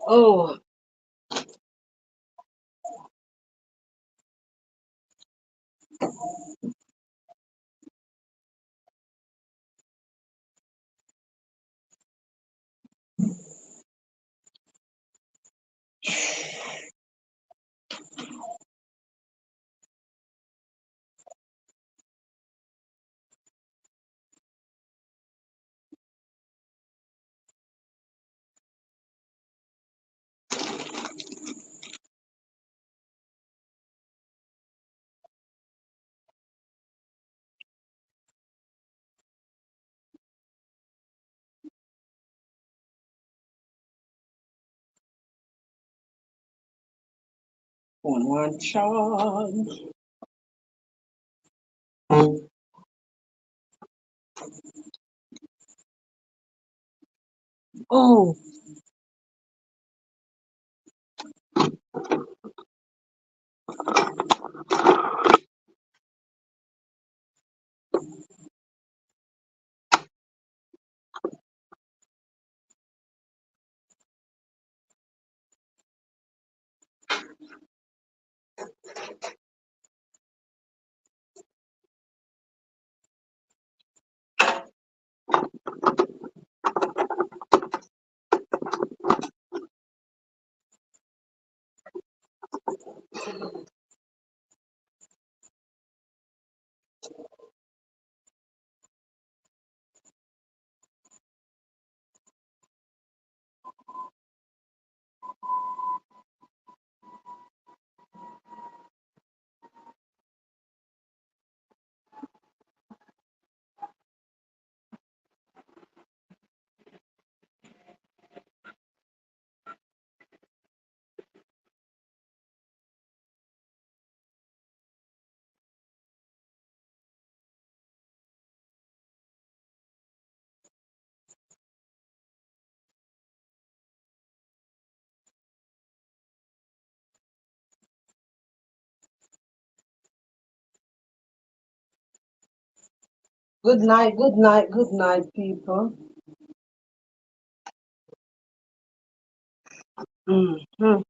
Oh, on one charge. Oh, good night, people. Mm-hmm.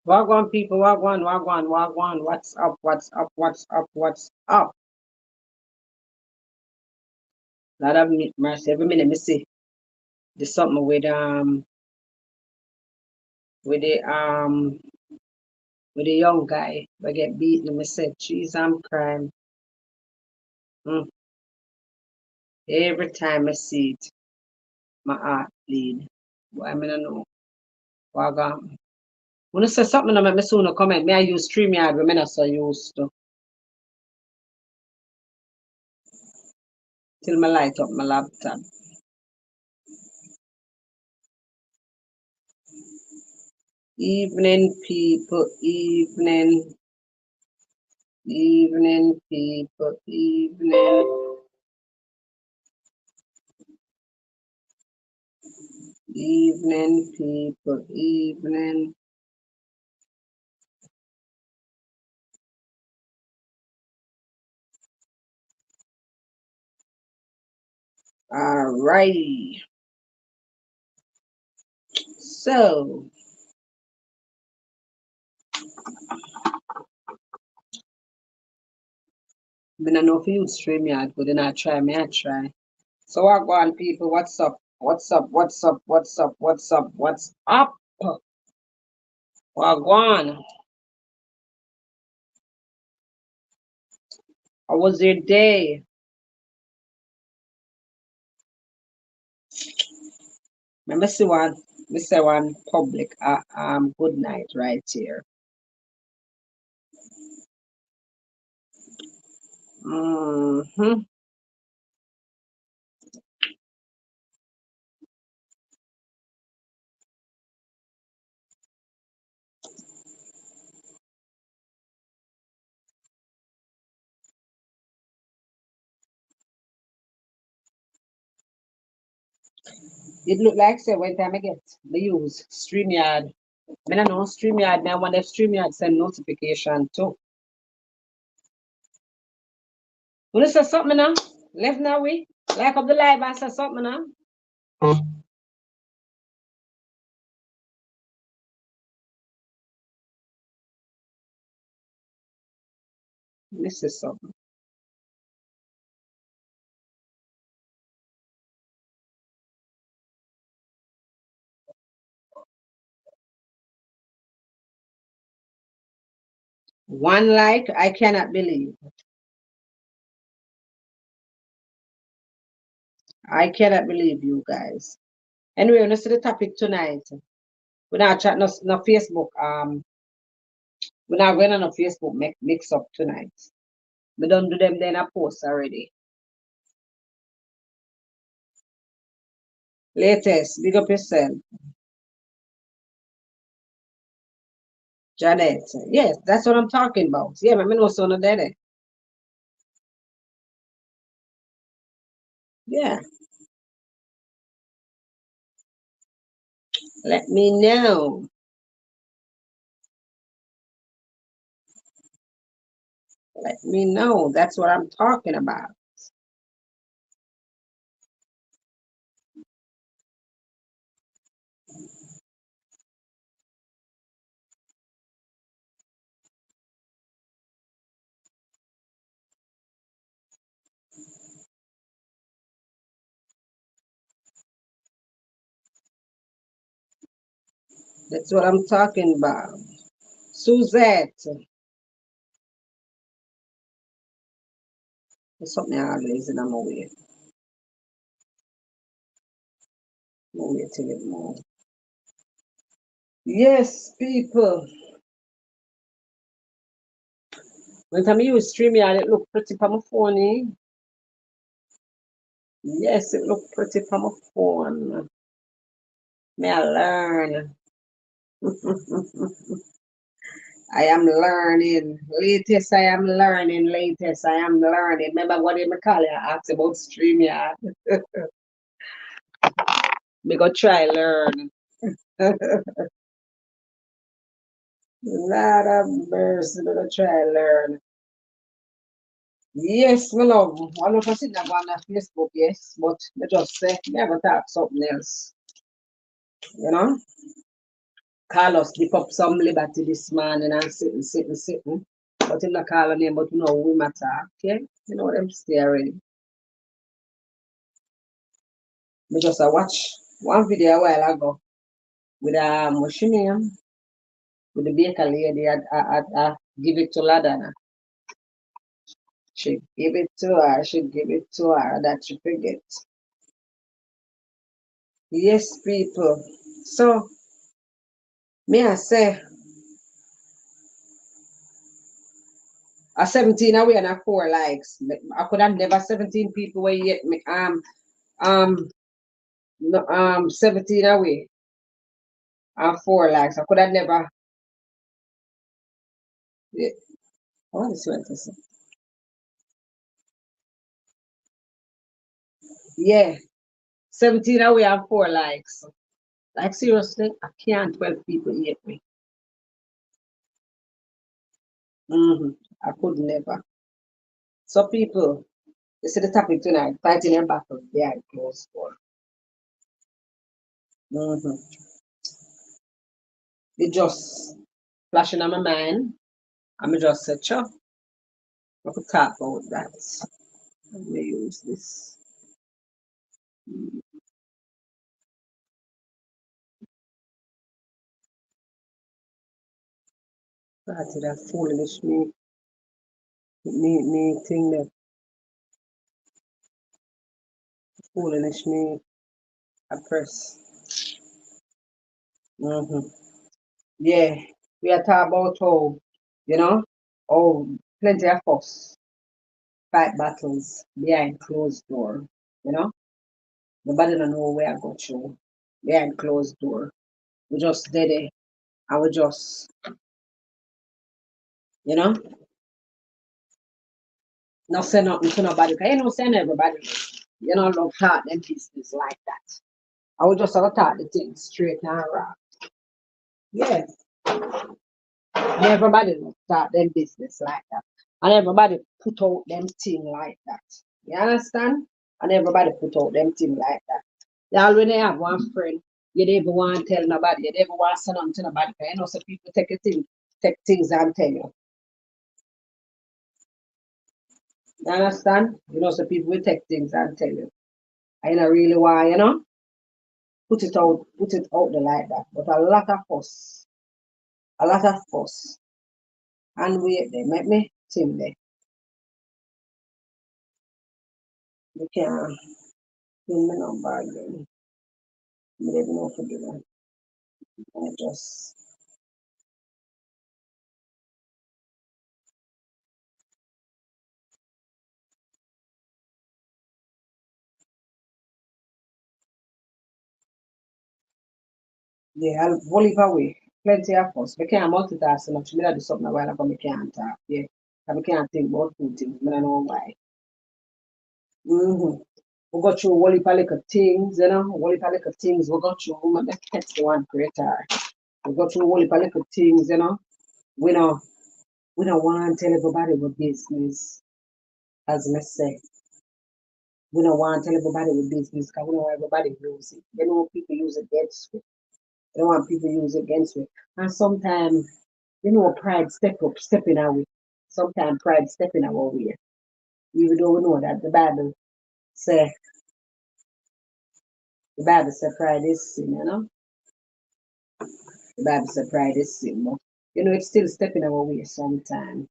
Wagwan, people, wagwan, wagwan, wagwan. What's up? What's up? What's up? What's up? Lot of mercy. Every minute, me see there's something with the young guy. We get beaten. And me say, "Jeez, I'm crying." Mm. Every time I see it, my heart bleed. Why I don't know. Wagwan. When you say something, I make me soon comment. Me I use StreamYard. We not so used to till my light up my laptop. Evening, people. Evening. Evening, people. Evening. Evening, people. Evening. All righty. So, I don't know if you stream yard, but then I try, me I try. So I go on, people. What's up? What's up? What's up? What's up? What's up? What's up? Wagwan. How was your day? Let me see one. Me say one public. Good night right here. Mm-hmm. It look like say when time I get the use StreamYard. I don't know StreamYard. Now when the StreamYard send notification too. Wanna say something now? Left now we like up the live and say something now. This is something. One like I cannot believe. I cannot believe you guys. Anyway, let's see the topic tonight. We're not chatting no Facebook. We're not going on a Facebook mix up tonight. We don't do them then a post already. Latest, big up yourself. Janet. Yes, that's what I'm talking about. Yeah, I know son of that. Yeah. Let me know. Let me know. That's what I'm talking about. That's what I'm talking about. Suzette. There's something always and I'm away. I'm away till it more. Yes, people. When time you use StreamYard, it look pretty on my phone, eh? Yes, it look pretty on my phone. May I learn. I am learning. Latest, I am learning. Latest, I am learning. Remember what did Macaulay asked about StreamYard? We go try learn. Lot of mercy, we go try learn. Yes, my love. I know for sitting on Facebook, yes, but I just say, never talk something else. You know? Carlos give up some liberty this morning and sitting. But him not call her name, but you know we matter, okay? You know them stay already. Me just watch one video a while ago with what's her name? With the baker lady I give it to Ladana. She give it to her, she give it to her that she forget. Yes, people. So me I say a 17 away and a 4 likes. I could have never 17 people where yet me um no, 17 away and 4 likes. I could have never yeah. What is what to say? Yeah. 17 away and 4 likes. Like seriously, I can't 12 people hate me. I could never. So people, this is the topic tonight, fighting your battle behind closed door. Mm-hmm. It just flashing on my mind. I'm just say, sure, I could talk about that. Let me use this. Started that foolish me. Me think that foolishness me a press. Mm-hmm. Yeah, we are talking about how, you know, oh, plenty of us fight battles behind closed door. You know, nobody don't know where I go through behind closed door. We just did it, and we just, you know, not say nothing to nobody. Cause you know, saying everybody, you know, love talk them business like that. I would just have to talk the thing straight and right. Yeah, and everybody love talk them business like that, and everybody put out them thing like that. You understand? And everybody put out them thing like that. You already have one friend. You don't even want to tell nobody. You don't even want to say nothing to nobody. 'Cause you know, some people take things and tell you. You understand? You know, some people will take things and tell you. I don't really want, you know, put it out there like that. But a lot of fuss, and wait they make me think they. You can't pin me number again. I don't even know if I do that. I just, yeah, I'll volley away. Plenty of fuss. We can't multitask so much. Me do something a while ago, me can't talk. Yeah. And we can't think about two things. I don't know why. Mm-hmm. We got through whole heap of little things, you know, whole heap of little things. We got through, that's the one greater. We got through whole heap of little things, you know. We know, we don't want to tell everybody what business, as me say. We don't want to tell everybody what business because we know everybody use it. You know, people use it against it. They don't want people use it against it. And sometimes, you know, pride stepping our way. Sometimes pride stepping our way. Even though we know that say, the Bible says pride is sin, you know. The Bible says pride is sin, but you know, it's still stepping our way sometimes.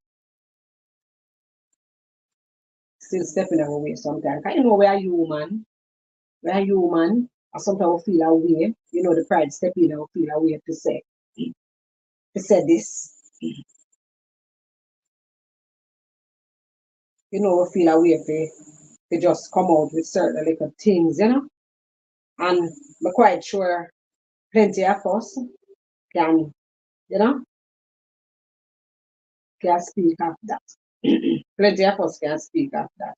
Still stepping our way sometimes. Cause you know, we are human. We are human. And sometimes we feel our way. You know, the pride stepping in, we feel our way to say this. You know, we feel our way to just come out with certain little things, you know. And I'm quite sure plenty of us can, you know, can speak of that. Plenty of us can speak of that,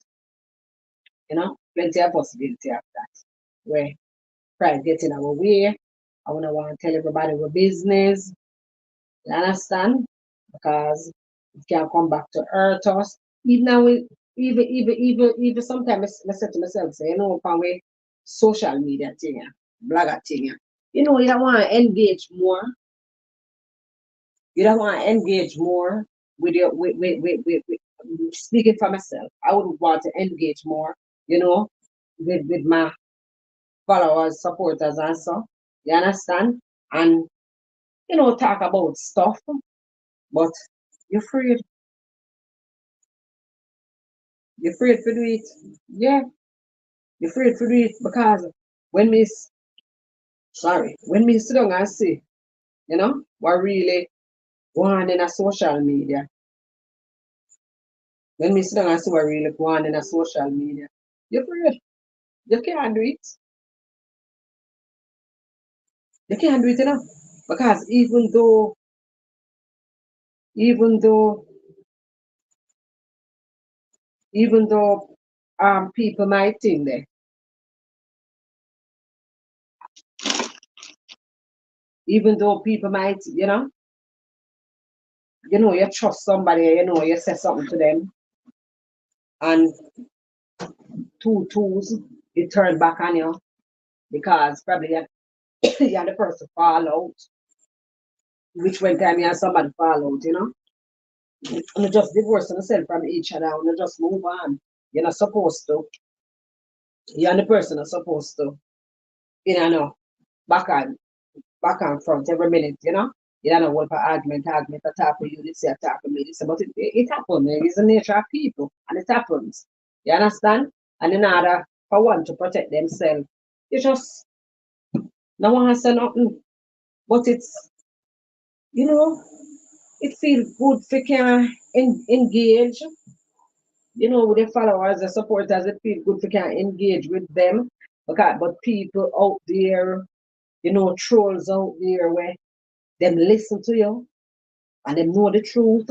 you know. Plenty of us guilty of that. Where pride get in our way. I wanna want to tell everybody our business. You understand? Because it can come back to hurt us. Even now, even sometimes I say to myself, say, you know, upon way social media thing, blogger thing, you know, you don't want to engage more. You don't want to engage more with your speaking for myself. I would want to engage more, you know, with my followers, supporters, and so. You understand? And you know, talk about stuff, but you're afraid. You're afraid to do it. Yeah, you're afraid to do it because when me, when me sit down and see, you know, what really going in a social media. When me sit down and see what really going in a social media, you're afraid. You can't do it. You can't do it, you know, because even though, even though people might think that, even though people might, you know, you trust somebody, you know, you say something to them, and two twos, it turned back on you because probably you had the person fall out, which one time you had somebody fall out, you know, and you just divorce yourself from each other and you just move on. You're not supposed to. You and the person are supposed to, you know, back on back and front every minute, you know. You don't know what for argument, attack for you, this, attack for me, this, but it happens. It's the nature of people, and it happens. You understand? And in order for one to protect themselves, you just, no one has said nothing, but it's, you know, it feels good if you can engage, with the followers, the supporters, it feels good if you can engage with them. Okay, but people out there, trolls out there where them listen to you and them know the truth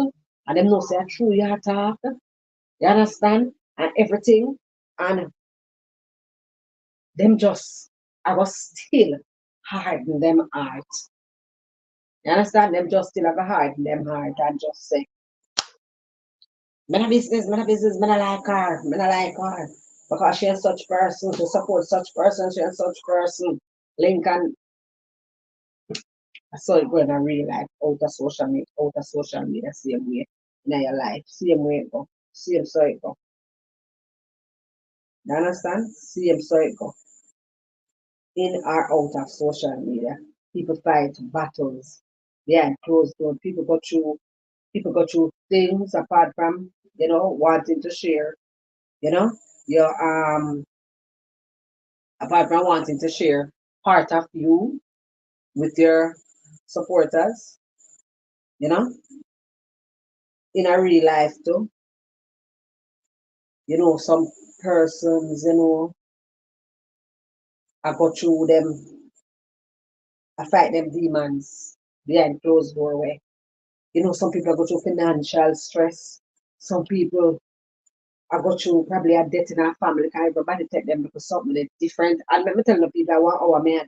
and them know say true you talk. You understand? And everything. And them just I was still harden them heart. You understand? Them just still have a harden them heart and just say, man a business, man a like her. Because she is such person, to support such person, she is such person. Lincoln, I saw it going in real life, out of social media, same way in your life, same way it go, same so it go. You understand? Same so it go. In or out of social media, people fight battles behind closed doors. People go through things apart from wanting to share. You know, your apart from wanting to share part of you with your supporters. You know, in a real life too. Some persons, I go through them, I fight them demons behind closed doorway. Some people go through financial stress. Some people I go through probably a death in our family because everybody take them because something is different. And let me tell the people I want our man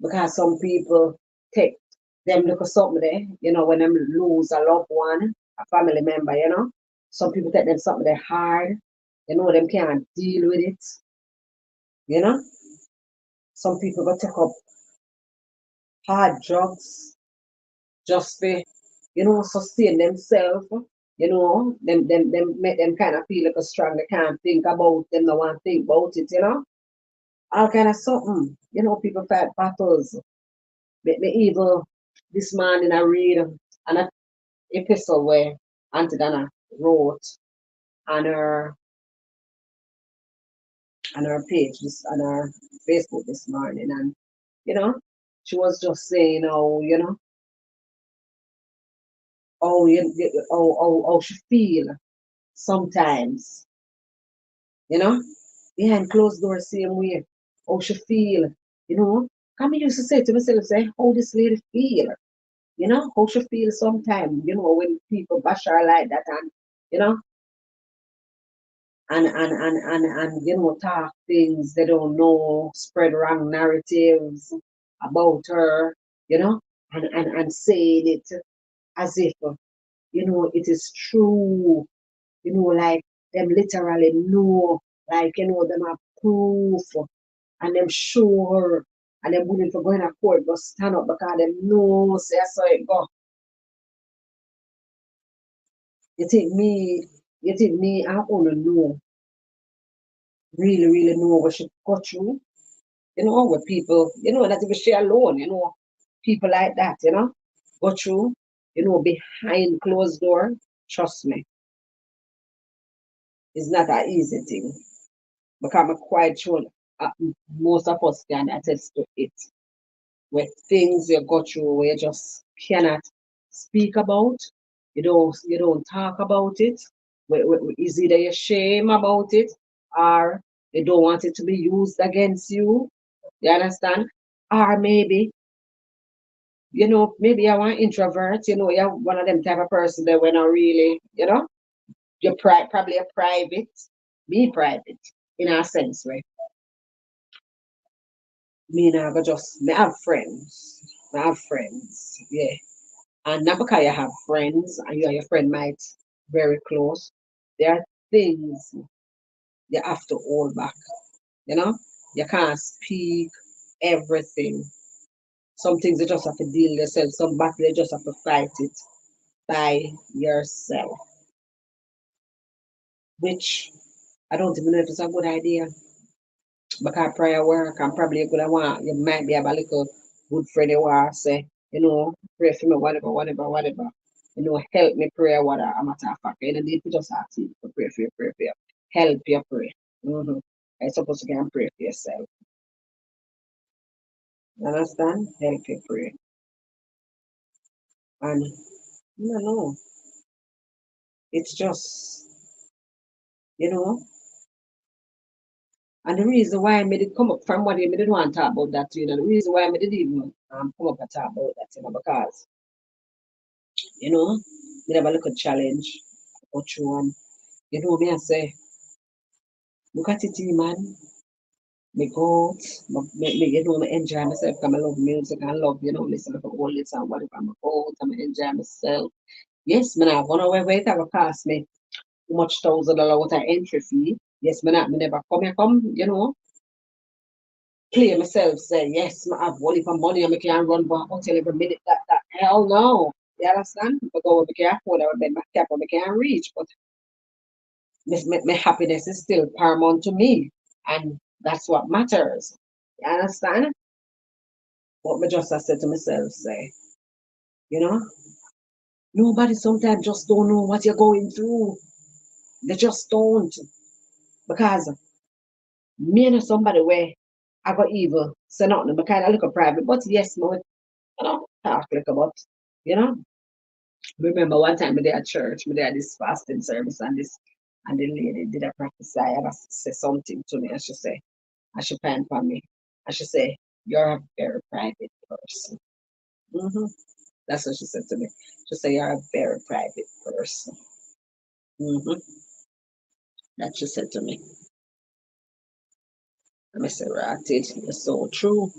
because some people take them look at something there, when them lose a loved one, a family member, Some people take them something they hard, them can't deal with it, you know. Some people go take up hard drugs just for, sustain themselves, them make them kind of feel like a strong, they can't think about them, no one think about it. All kind of something, people fight battles. Me even this morning I read an epistle where Auntie Dana wrote on her page, on her Facebook this morning, and you know, she was just saying, how she feel sometimes, you know, behind closed doors, same way, how she feel, you know. Come used to say to myself, say, how this lady feel, how she feel sometimes, when people bash her like that, and you know, and talk things they don't know, spread wrong narratives about her, and saying it as if it is true, like them literally know, like them have proof and them sure and them willing to go in a court but stand up because them know say I saw it go. You think me I wanna know, really, really know what she got through, with people, that if she alone, people like that, go through, behind closed door, trust me, it's not an easy thing. Because I'm quite sure uh, most of us can attest to it. With things you go through where you just cannot speak about, you don't talk about it. Is either you shame about it or you don't want it to be used against you. You understand? Or maybe I want introvert, you're one of them type of person that when I really, you're probably a private, be private in a sense, right? Me now go just me have friends. I have friends, yeah. And not because you have friends and you and your friend might very close. There are things you have to hold back, you know? You can't speak everything. Some things you just have to deal yourself. Some battle you just have to fight it by yourself. Which I don't even know if it's a good idea. Because prior work and probably a good one, you might be able a little good friend you are say. pray for me, whatever, whatever, whatever. Help me pray, what a matter of fact. You don't need to just ask you to pray for you. Help you pray. Mm-hmm. You're supposed to go and pray for yourself. You understand? Help you pray. And no, it's just, you know, and the reason why I made it come up from what I didn't want to talk about that, the reason why I made it even come up and talk about that, because, we have a little challenge, go through and, me I say, look at it, man. Me go out, me enjoy myself, because I love music, I love, listen to all this and whatever, I go out, I enjoy myself. Yes, man, I'm gonna wait, have a cost me how much $1,000 with an entry fee. Yes, me never come, play myself, say, yes, I have all for money, and I can run by hotel every minute, that, hell no. You understand? Because I can afford it, then my cap, I can reach, but my happiness is still paramount to me, and that's what matters. You understand? But me just I said to myself, say, you know, nobody sometimes just don't know what you're going through. They just don't. Because me and somebody where I got evil, say nothing, but kind of look a private. But yes, more, talk like about, you know. Remember one time we did at church, we did this fasting service, and the lady did a prophesy and I say something to me, and she pan for me. And she say, you're a very private person. hmm That's what she said to me. She said, you're a very private person. hmm That she said to me. And I said, Ratted, you're so true.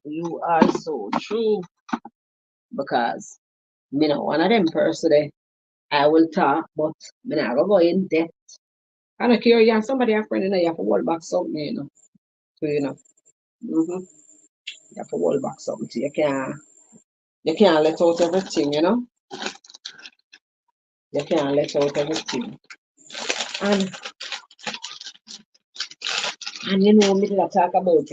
You are so true. Because me not one of them person there. I will talk, but me not go in depth. I don't care, you have somebody a friend, you have to hold back something, So, hmm you have to hold back something. So you can't let out everything, You can't let out everything. And me did I talk about,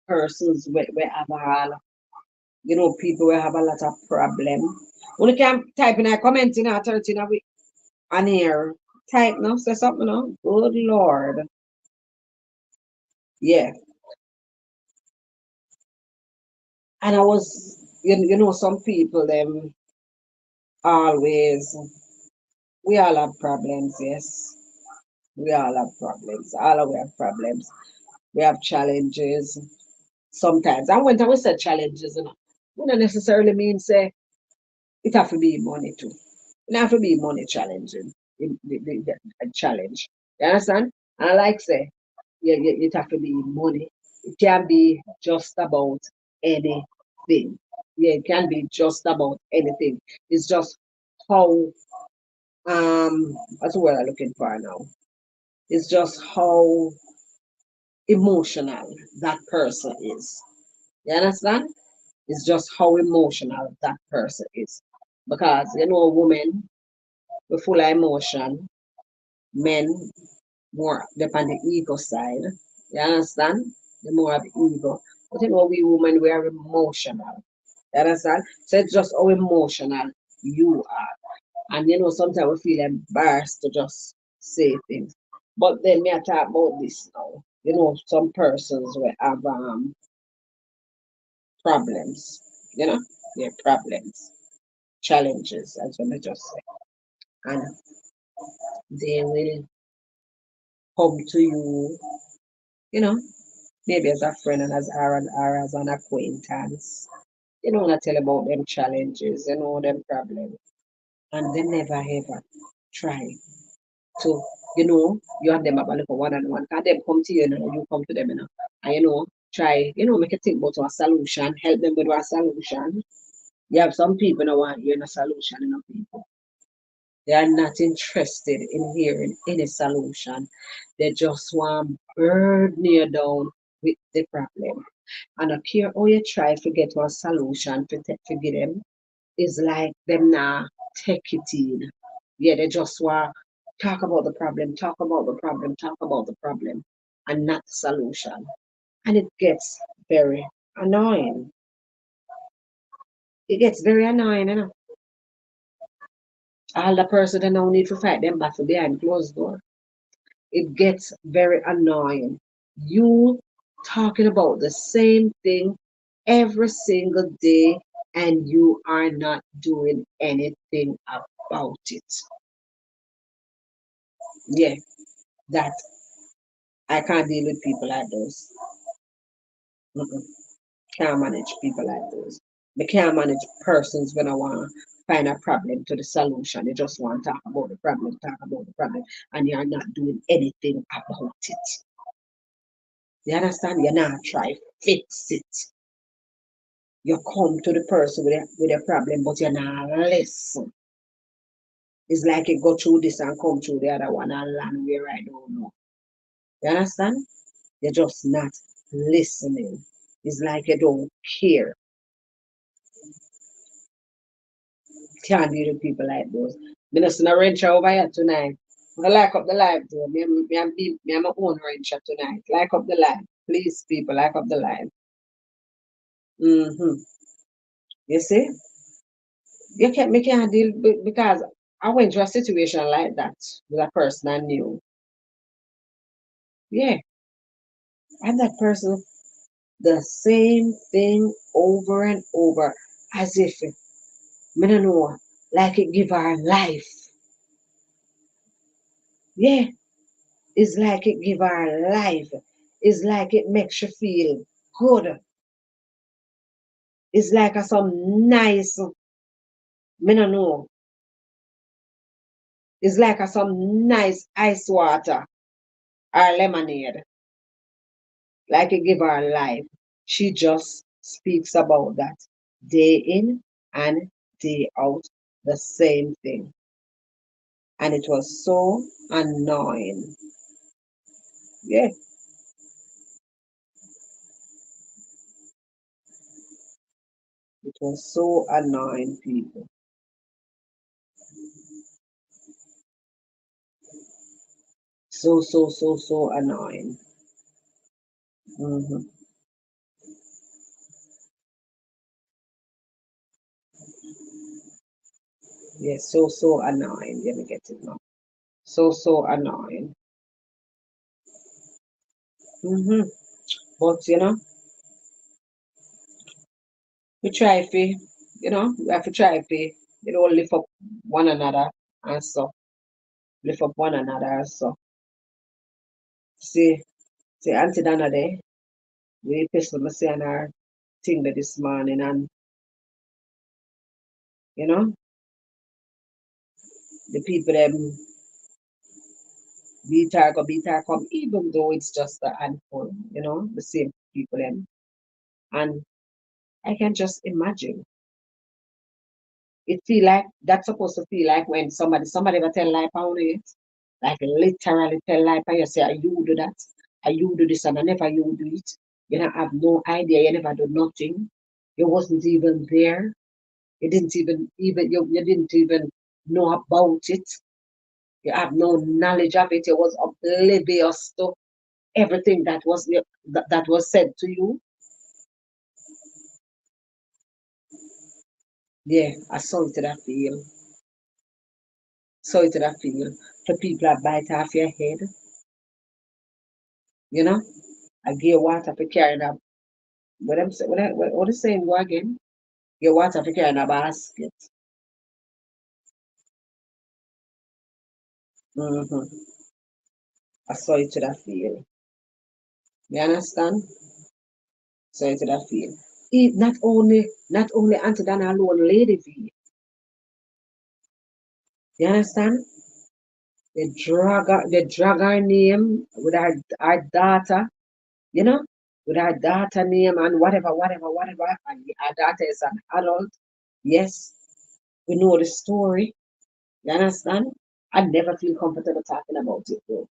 persons where have all, people will have a lot of problem. When you can type in a comment in a 13 a week on here, type no, say something no. Good Lord. Yeah. And I was some people them always we all have problems, yes. We all have problems. All of we have problems. We have challenges sometimes. And when I say challenges, we don't necessarily mean say it have to be money too. It have to be money challenging. The challenge. You understand? And I like say, yeah, it have to be money. It can be just about anything. Yeah, it can be just about anything. It's just how that's what I'm looking for now. It's just how emotional that person is. You understand? It's just how emotional that person is. Because women we're full of emotion, men more depend on the ego side. You understand? The more of ego. But we women we are emotional. You understand? So it's just how emotional you are. And sometimes we feel embarrassed to just say things. But then me I talk about this now. Some persons will have problems, their problems, challenges, as we just say. And they will come to you, you know, maybe as a friend and or as an acquaintance. And tell about them challenges, them problems. And they never ever try to, you have them about like one on one. Cause them come to you, you come to them, and try, make a think about a solution, help them with a solution. You have some people who want hearing a solution, people. They are not interested in hearing any solution. They just want burden you down with the problem. And I care how you try to get one solution to give them is like them now take it in. Yeah, they just want talk about the problem, talk about the problem, talk about the problem, and not the solution. And it gets very annoying. It gets very annoying, you know. All the person that now need to fight them battle behind closed door. It gets very annoying. You talking about the same thing every single day and you are not doing anything about it. Yeah, that I can't deal with people like those. Mm-mm. Can't manage people like those. I can't manage persons when I want to find a problem to the solution. They just want to talk about the problem, and you're not doing anything about it. You understand? You're not trying to fix it. You come to the person with a problem, but you're not listen. It's like you go through this and come through the other one and land where I don't know. You understand? You're just not listening. It's like you don't care. Can't deal with people like those. Minister no renter over here tonight. I like up the live too. Me and my own renter tonight. Like up the live. Please, people, like up the live. Mm-hmm. You see? Me can't deal because I went through a situation like that with a person I knew. Yeah. And that person the same thing over and over as if me don't know, like it give her life. Yeah. It's like it give her life. It's like it makes you feel good. It's like a some nice, me no know. It's like a some nice ice water or lemonade. Like it give her life. She just speaks about that day in and day out, the same thing. And it was so annoying. Yeah, it was so annoying, people. So annoying. Hmm. Yeah, so annoying. Let me get it now. So annoying. Hmm. But we try to, we have to try to, lift up one another and so lift up one another and so. See, see, Auntie Dana there, we pissed me saying her thing that this morning and you know, the people them beat her come, even though it's just a handful, the same people them. And I can just imagine. It feel like that's supposed to feel like when somebody ever tell lie on it. Like literally tell lie on you say, "Are you do that? Are you do this and I never you do it. You don't have no idea, you never do nothing. You wasn't even there. You didn't even you didn't even know about it. You have no knowledge of it. You was oblivious to everything that was said to you." Yeah, I saw it that feel. Saw it that feel. For people that bite off your head, you know. I give water for carrying a what I'm saying what is saying go again? Give water for carrying a basket. Mm-hmm. I saw it to that feel. You understand? Saw it to that feel. Not only Auntie Dana alone, Lady V. You understand? They drag her name with our daughter, you know, with our daughter name and whatever. And our daughter is an adult. Yes, we know the story. You understand? I never feel comfortable talking about it though.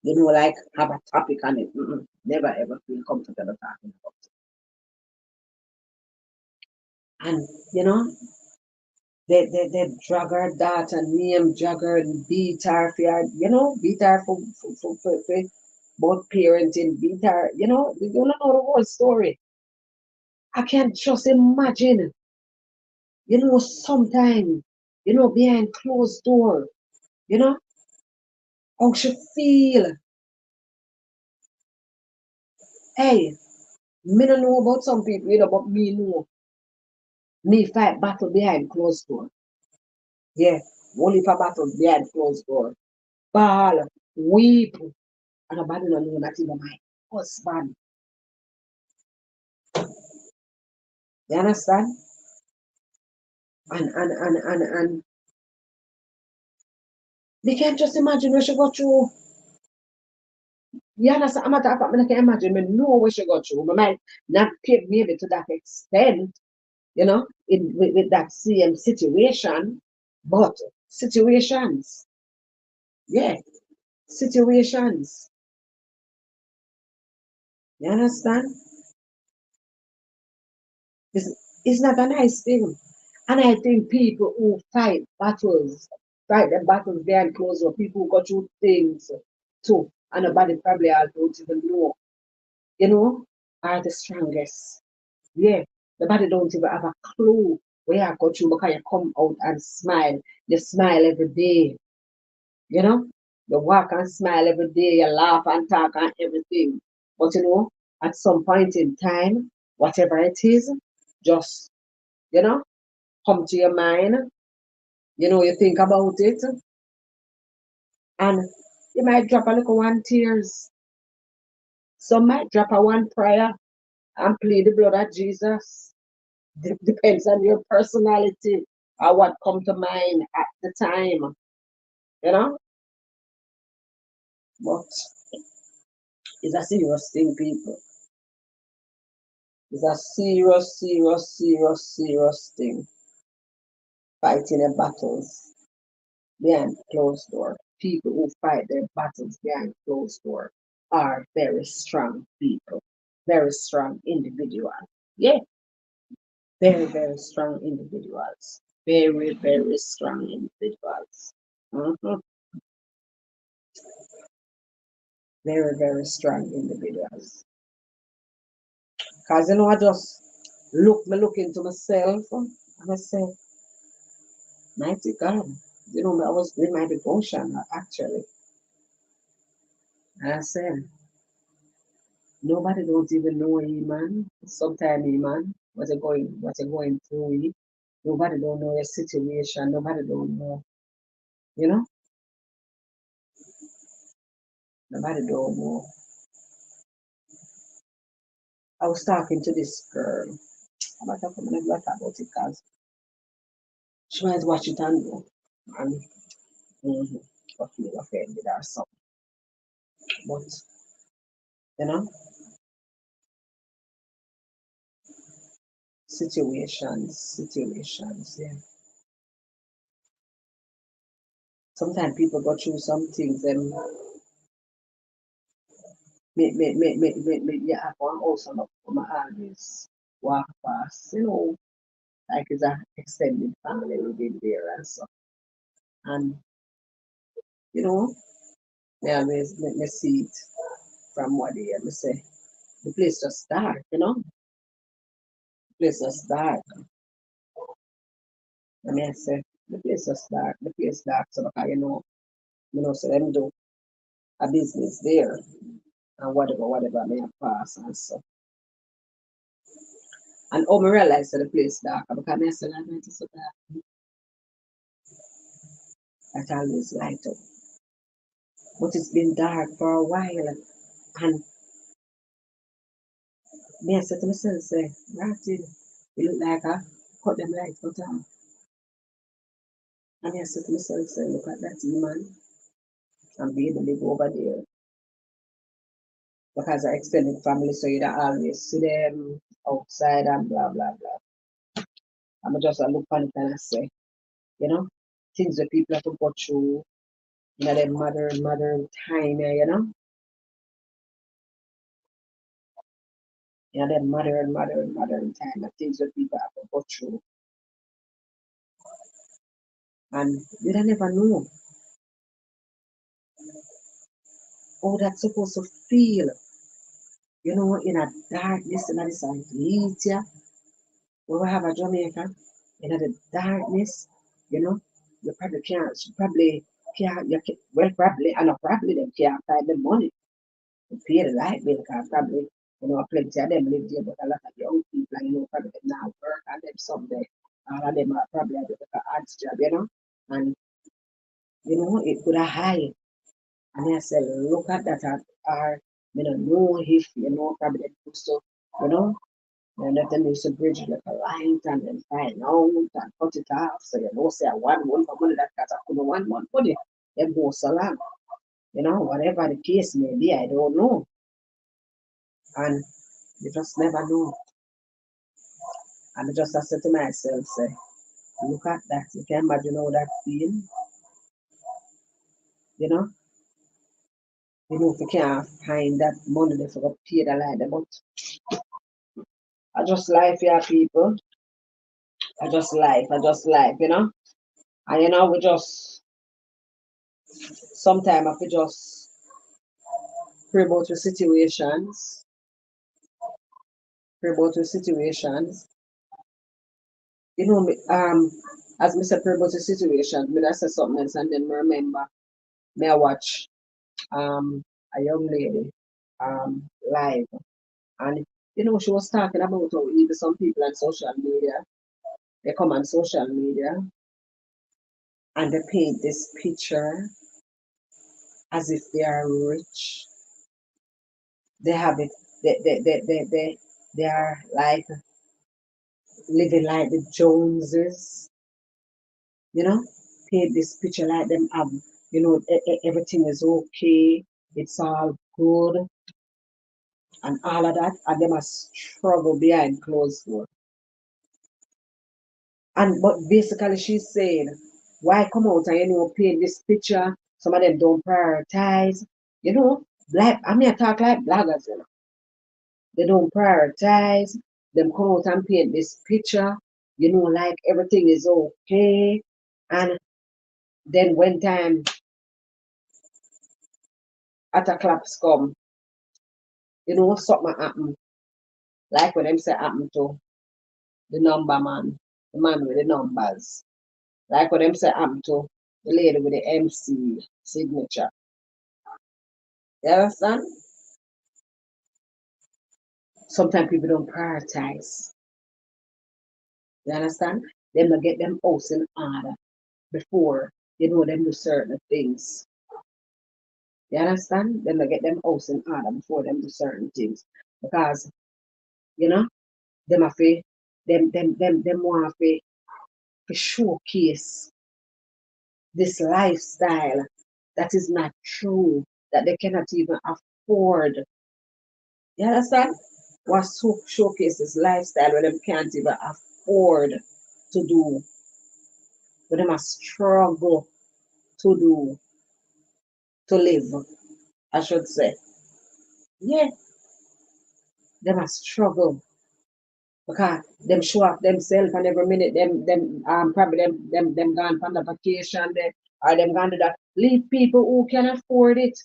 Like have a topic on it. Mm-mm. Never ever feel comfortable talking about it. And they drag her daughter name, drag her and beat her beat her for both parenting, beat her, you don't know the whole story. I can't just imagine, sometime, behind closed door, you know, how she feel. Hey, me don't know about some people, but me know. Me fight battle behind closed door. Yeah, only for battle behind closed door. Ball, weep, and nobody don't know not even my husband. You understand? And they can't just imagine what she got through. You understand? I'm not I can imagine, me know what she got through. I might not get maybe to that extent, with that same situation, but situations, yeah, situations. You understand? It's, it's not a nice thing. And I think people who fight the battles behind closed door, people who go through things too, and nobody probably don't even know, you know, are the strongest. Yeah, nobody don't even have a clue where I got you because you come out and smile. You smile every day, you know. You walk and smile every day, you laugh and talk and everything. But at some point in time, whatever it is, just, you know, come to your mind, you think about it, and you might drop a little one tears. Some might drop a one prayer and plead the blood of Jesus. Depends on your personality or what come to mind at the time, you know. But it's a serious thing, people. It's a serious, serious, serious, serious thing. Fighting the battles behind closed door. People who fight their battles behind closed door are very strong people, very strong individuals. Yeah, very, very strong individuals. Very, very strong individuals. Mhm. Very, very strong individuals. Because I just look into myself and I say, mighty God, I was doing my devotion actually. And I said, nobody don't even know him, man. Sometimes, man, what you're going through. Nobody don't know your situation. Nobody don't know, you know. Nobody don't know. I was talking to this girl. I'm not talking about it because she might watch it and go. And feel offended or something. But you know, situations. Yeah. Sometimes people go through some things and me have one also not from always walk past, like it's a extended family within there and so. And you know, me always me see it from what they me say the place just dark, the place just dark. And me I say the place just dark, the place dark so because so them do a business there and whatever may have pass and so. And me realize that the place dark because me I say that it is so dark. That always light up. But it's been dark for a while. And me I said to myself, say, Martin, you look like I cut them lights cut off. And I said to myself, say, look at that man and be able to live over there. Because I extended family, so you don't always see them outside and blah blah blah. I'm just a look on it and I say, you know, things that people have to go through, their mother time, their mother time, the things that people have to go through. And you don't never know how that's supposed to feel, in a darkness and this heat, yeah. We will have a Jamaica in the darkness, you know, you probably can't, probably can't, well, probably, and not probably them can't find the money to pay the light bill, because probably, plenty of them live there, but a lot of young people, probably them now work and them someday, all of them are probably at the odds job, and, it could have high. And I said, look at that, I don't know if, probably them used to, you know, and let them use to bridge like a light and then find out and cut it off. So say one month for money that got a 1 month money. Them go so long. Whatever the case may be, I don't know. And you just never know. And I just said to myself, say, look at that. You can imagine how that feel, you know. If you can't find that money they forgot pay the light, but I just life here, people. I just life, And we just sometimes I could just pray about the situations, pray about the situations. As me say pray about the situations, me I say something else and then me remember me I watch a young lady live, and she was talking about how even some people on social media, they come on social media and they paint this picture as if they are rich. They have it, they are like living like the Joneses, you know, paint this picture like them have, everything is okay, it's all good, and all of that, and them must struggle behind closed door. And but basically, she's saying, why come out and paint this picture? Some of them don't prioritize, black. I mean, I talk like bloggers, They don't prioritize. Them come out and paint this picture, like everything is okay, and then when time at a claps come, something happen. Like when them say happen to the number man, the man with the numbers. Like when them say happen to the lady with the MC signature. You understand? Sometimes people don't prioritize. You understand? Them to get them house in order before them do certain things. You understand? Them to get them house in order before them do certain things. Because, you know, them have to, them want to showcase this lifestyle that is not true, that they cannot even afford. You understand? What showcases lifestyle where them can't even afford to do, where them must struggle to do, to live, I should say. Yeah, they must struggle because them show up themselves and every minute them probably them gone on the vacation there or them gone to that. Leave people who can afford it.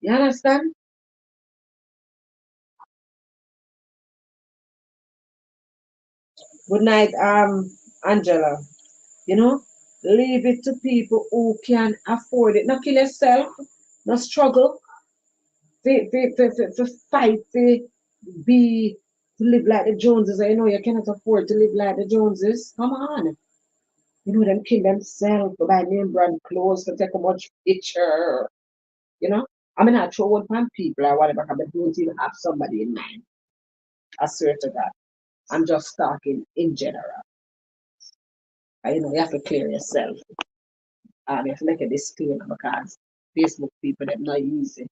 You understand? Good night, Angela. You know, leave it to people who can afford it. Not kill yourself, not struggle, to fight, be, to live like the Joneses. I know you cannot afford to live like the Joneses. Come on. Them kill themselves to buy name brand clothes to take a much picture. You know, I mean, I throw one pan people or whatever, but don't even have somebody in mind. I swear to God. I'm just talking in general. You have to clear yourself. You have to make a disclaimer because Facebook people, they're not easy.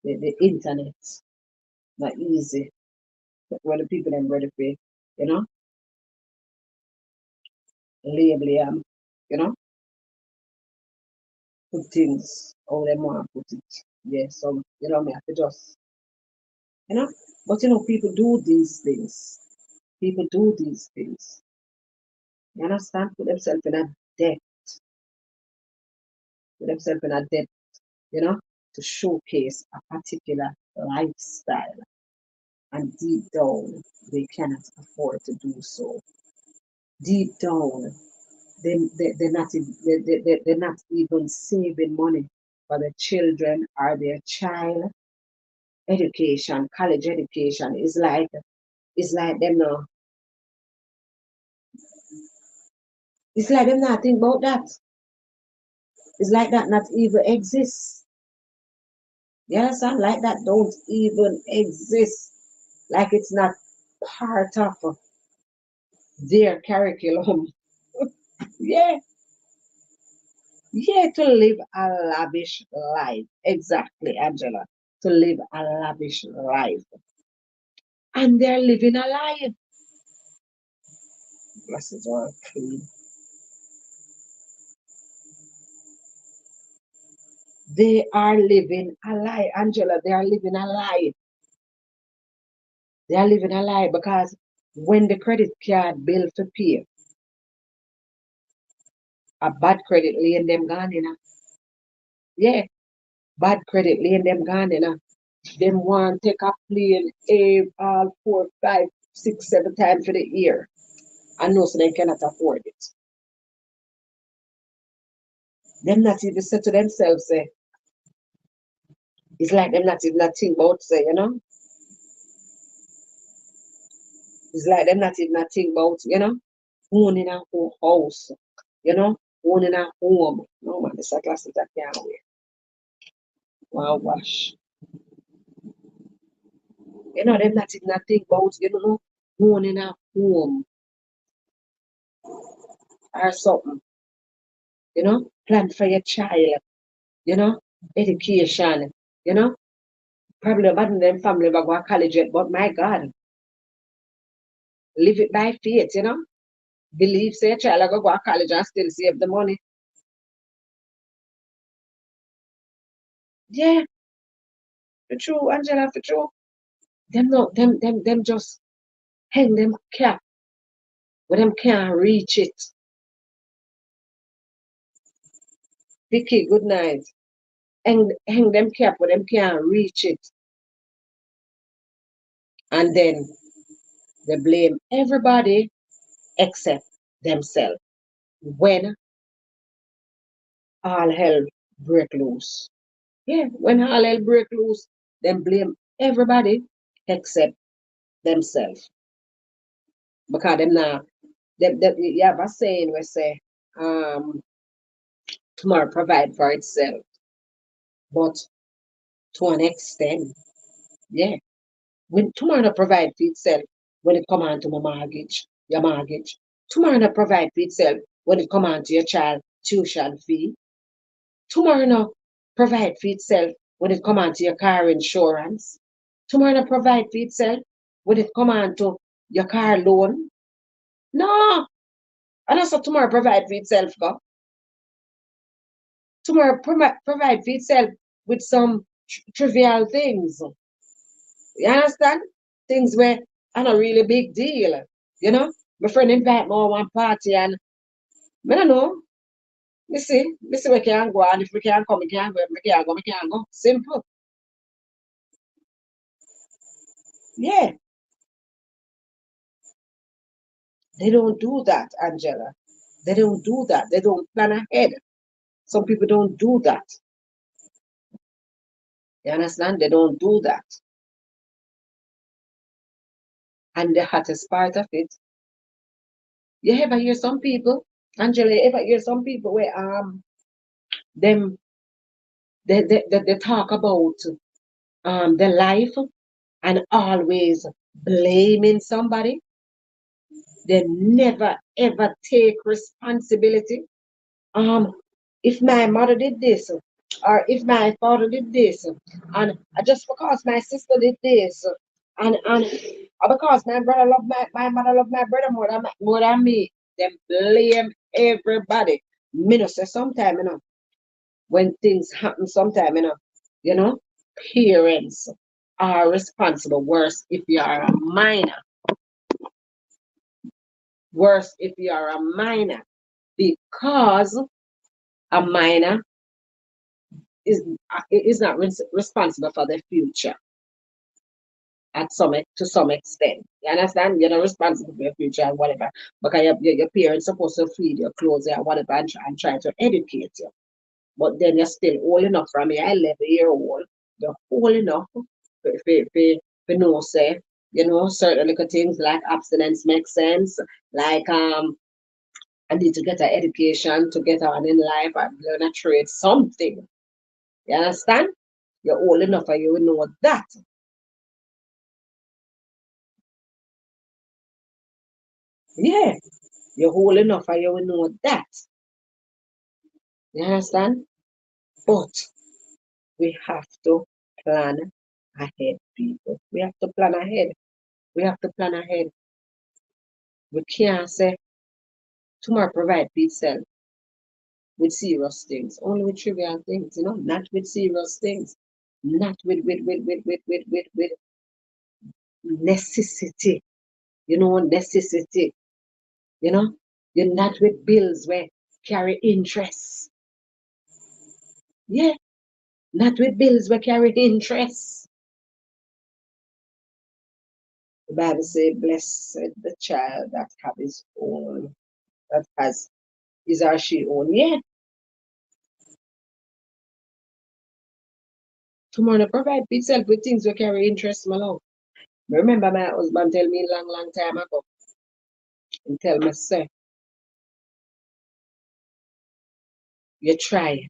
The internet, not easy. But when the people them ready for, you know, label them, you know, put things how they want to put it. Yeah, so, me have to just, you know, but people do these things. People do these things. You understand? Debt, put themselves in a debt, you know, to showcase a particular lifestyle. And deep down, they cannot afford to do so. deep down, they're not they're not even saving money for their children or their child education, college education. It's like them no, it's like them not think about that. It's like that not even exists. You understand? Like that don't even exist. Like it's not part of their curriculum. Yeah, yeah, to live a lavish life. Exactly, Angela. To live a lavish life. And they're living a lie. Glasses are clean. They are living a lie, Angela. They are living a lie. They are living a lie because when the credit card bill to pay, a bad credit lane them gone in. Yeah, bad credit lane them gone in. Them want take a plane all 4, 5, 6, 7 times for the year. And know so they cannot afford it. Them not even say to themselves, say, it's like them not even not think about say, it's like them not even not think about, owning a whole house, you know, owning a home. No man, this a class that I can't wear. Wow, wash. Them not even not think about, owning a home or something, plan for your child, you know, education, you know. Probably about them family but go to college yet, but my God, live it by faith, Believe say child I go to college and still save the money. Yeah, for true, Angela, for true. Them no, them just hang them cap where them can't reach it. Vicky, good night. Hang them cap where them can't reach it. And then they blame everybody except themselves when all hell break loose. Yeah, when all hell break loose, then blame everybody except themselves. Because them now, you have a saying we say, um, tomorrow provide for itself. But to an extent, yeah. When tomorrow not provide for itself when it come on to my mortgage, your mortgage. Tomorrow not provide for itself when it come on to your child tuition fee. Tomorrow not provide for itself when it come on to your car insurance. Tomorrow not provide for itself when it come on to your car loan. No, and also tomorrow provide for itself, go. Tomorrow provide for itself with some trivial things. You understand? Things where are not really big deal. You know? My friend invite me to one party and I don't know. Me see we can go and if we can't come, we can't go. If we can't go, we can't go. Simple. Yeah. They don't do that, Angela. They don't do that. They don't plan ahead. Some people don't do that. You understand? They don't do that. And the hottest part of it, you ever hear some people, Angela, you ever hear some people where them they talk about the life and always blaming somebody. They never ever take responsibility. Um, if my mother did this, or if my father did this, and just because my sister did this, and because my brother loved my mother loved my brother more than me, then blame everybody. Me no say sometime, when things happen sometime, you know, parents are responsible. Worse if you are a minor. Worse if you are a minor. Because a minor is not responsible for their future. to some extent. You understand? You're not responsible for your future and whatever. Because your parents supposed to feed your clothes and whatever and try to educate you. But then you're still old enough from me, 11-year old. You're old enough for know say, certain little things like abstinence makes sense. Like I need to get an education to get on in life and learn a trade, something. You understand? You're old enough and you will know that. Yeah, you're old enough and you will know that. You understand? But we have to plan ahead, people. We have to plan ahead. We have to plan ahead. We can't say tomorrow provide for itself with serious things, only with trivial things, not with serious things, not with necessity, necessity, you know, you're not with bills where carry interest. Yeah, not with bills where carry interest. The Bible says, blessed the child that have his own, that has his or she own. Yeah, tomorrow provide for itself with things where carry interest, my love. Remember my husband tell me long, long time ago, and tell me, say, you try.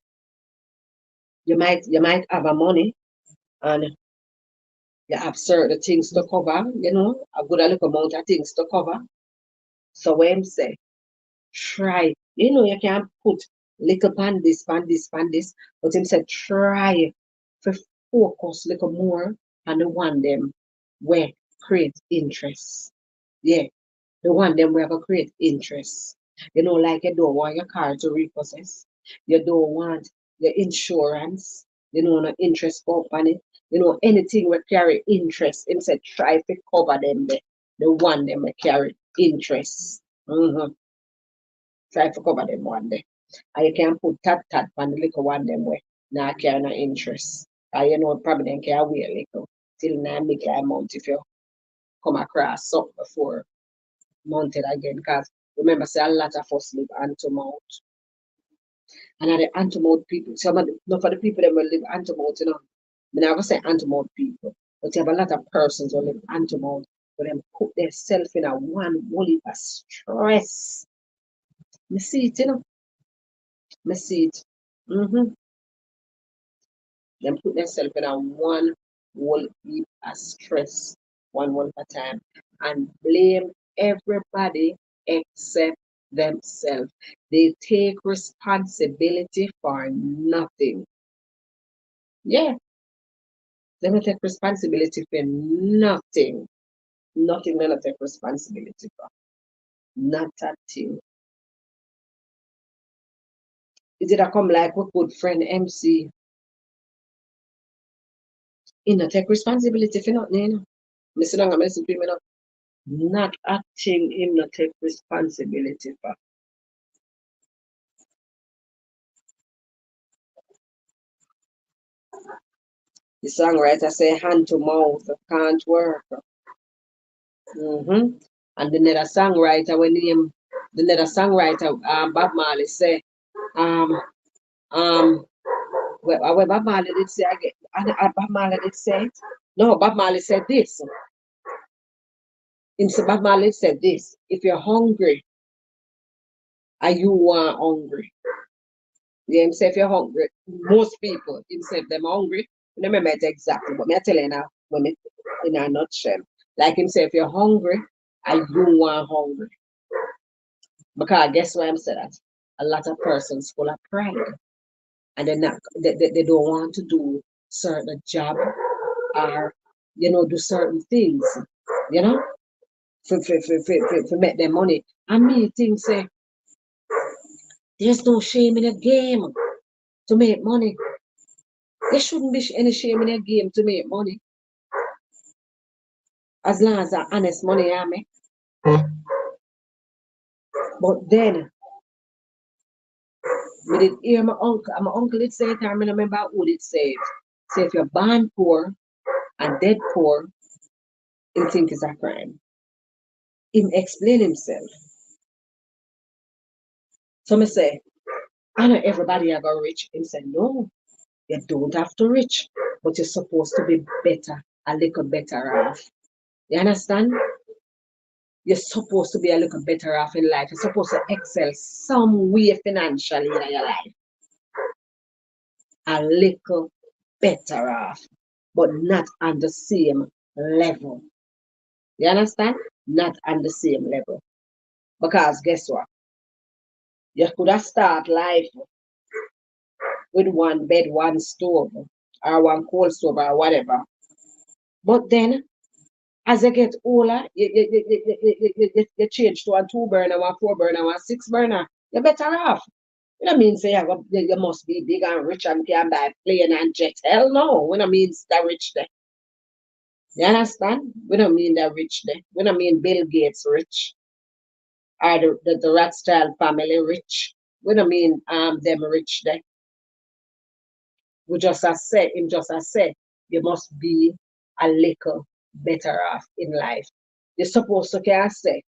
You might have a money and you have certain things to cover, a good little amount of things to cover. So when say, try, you can put little pan this, pan this, pan this, but him said try to focus little more on the one them where create interest. Yeah. The one them will create interest. Like you don't want your car to repossess. You don't want your insurance, no interest company, anything will carry interest. Him said try to cover them there. The one them will carry interest. Try to cover them one day. And you can put tat on the little one them way. Now carry no interest. And probably then can wait a little till now make a amount if you come across something before mounted again, because remember, say a lot of us live hand to mouth. And are the hand to mouth people, some of the, not for the people that will live hand to mouth, I never say hand to mouth people, but you have a lot of persons who live hand to mouth, but them put themselves in a one whole of stress. Me see it, me see it. Them put themselves in a one whole heap of stress, one at a time, and blame everybody except themselves. They take responsibility for nothing. Yeah, they don't take responsibility for nothing. Nothing they don't take responsibility for. Not a thing. It did come like a good friend MC. He not take responsibility for nothing. Me sit down and listen to him, not acting him not take responsibility for. The songwriter say hand to mouth can't work. And the other songwriter when him the other songwriter Bob Marley say um where Bob Marley did say again and Bob Marley did say it. No, Bob Marley said this. Bob Marley said this. If you're hungry, are you hungry? Yeah, him say if you're hungry, most people, him say if them hungry, I don't remember it exactly, but me I tell you now, when me, in a nutshell. Like him say, if you're hungry, are you hungry? Because guess why I'm saying that? A lot of persons full of pride and they don't want to do certain job or do certain things, you know, for make their money. And me think say there's no shame in a game to make money. There shouldn't be any shame in a game to make money. As long as that honest money I make. But then me did hear my uncle did say it, I remember who did say it. Say if you're born poor and dead poor, Him think it's a crime. Him explain himself. So me say, I know everybody are going rich. Him say, no, you don't have to rich, but you're supposed to be better, a little better off. You understand? You're supposed to be a little better off in life. You're supposed to excel some way financially in your life. A little better off, but not on the same level. You understand? Not on the same level. Because guess what? You could have started life with one bed, one stove, or one coal stove, or whatever. But then, as you get older, you change to a two burner, one four burner, one six burner. You're better off. We don't mean say you must be big and rich and can buy plane and jet. Hell no. We don't mean the rich there. You understand? We don't mean the rich there. We don't mean Bill Gates rich or the Rothschild family rich. We don't mean them rich there. We just as said, him just as said, you must be a little better off in life. You're supposed to can say,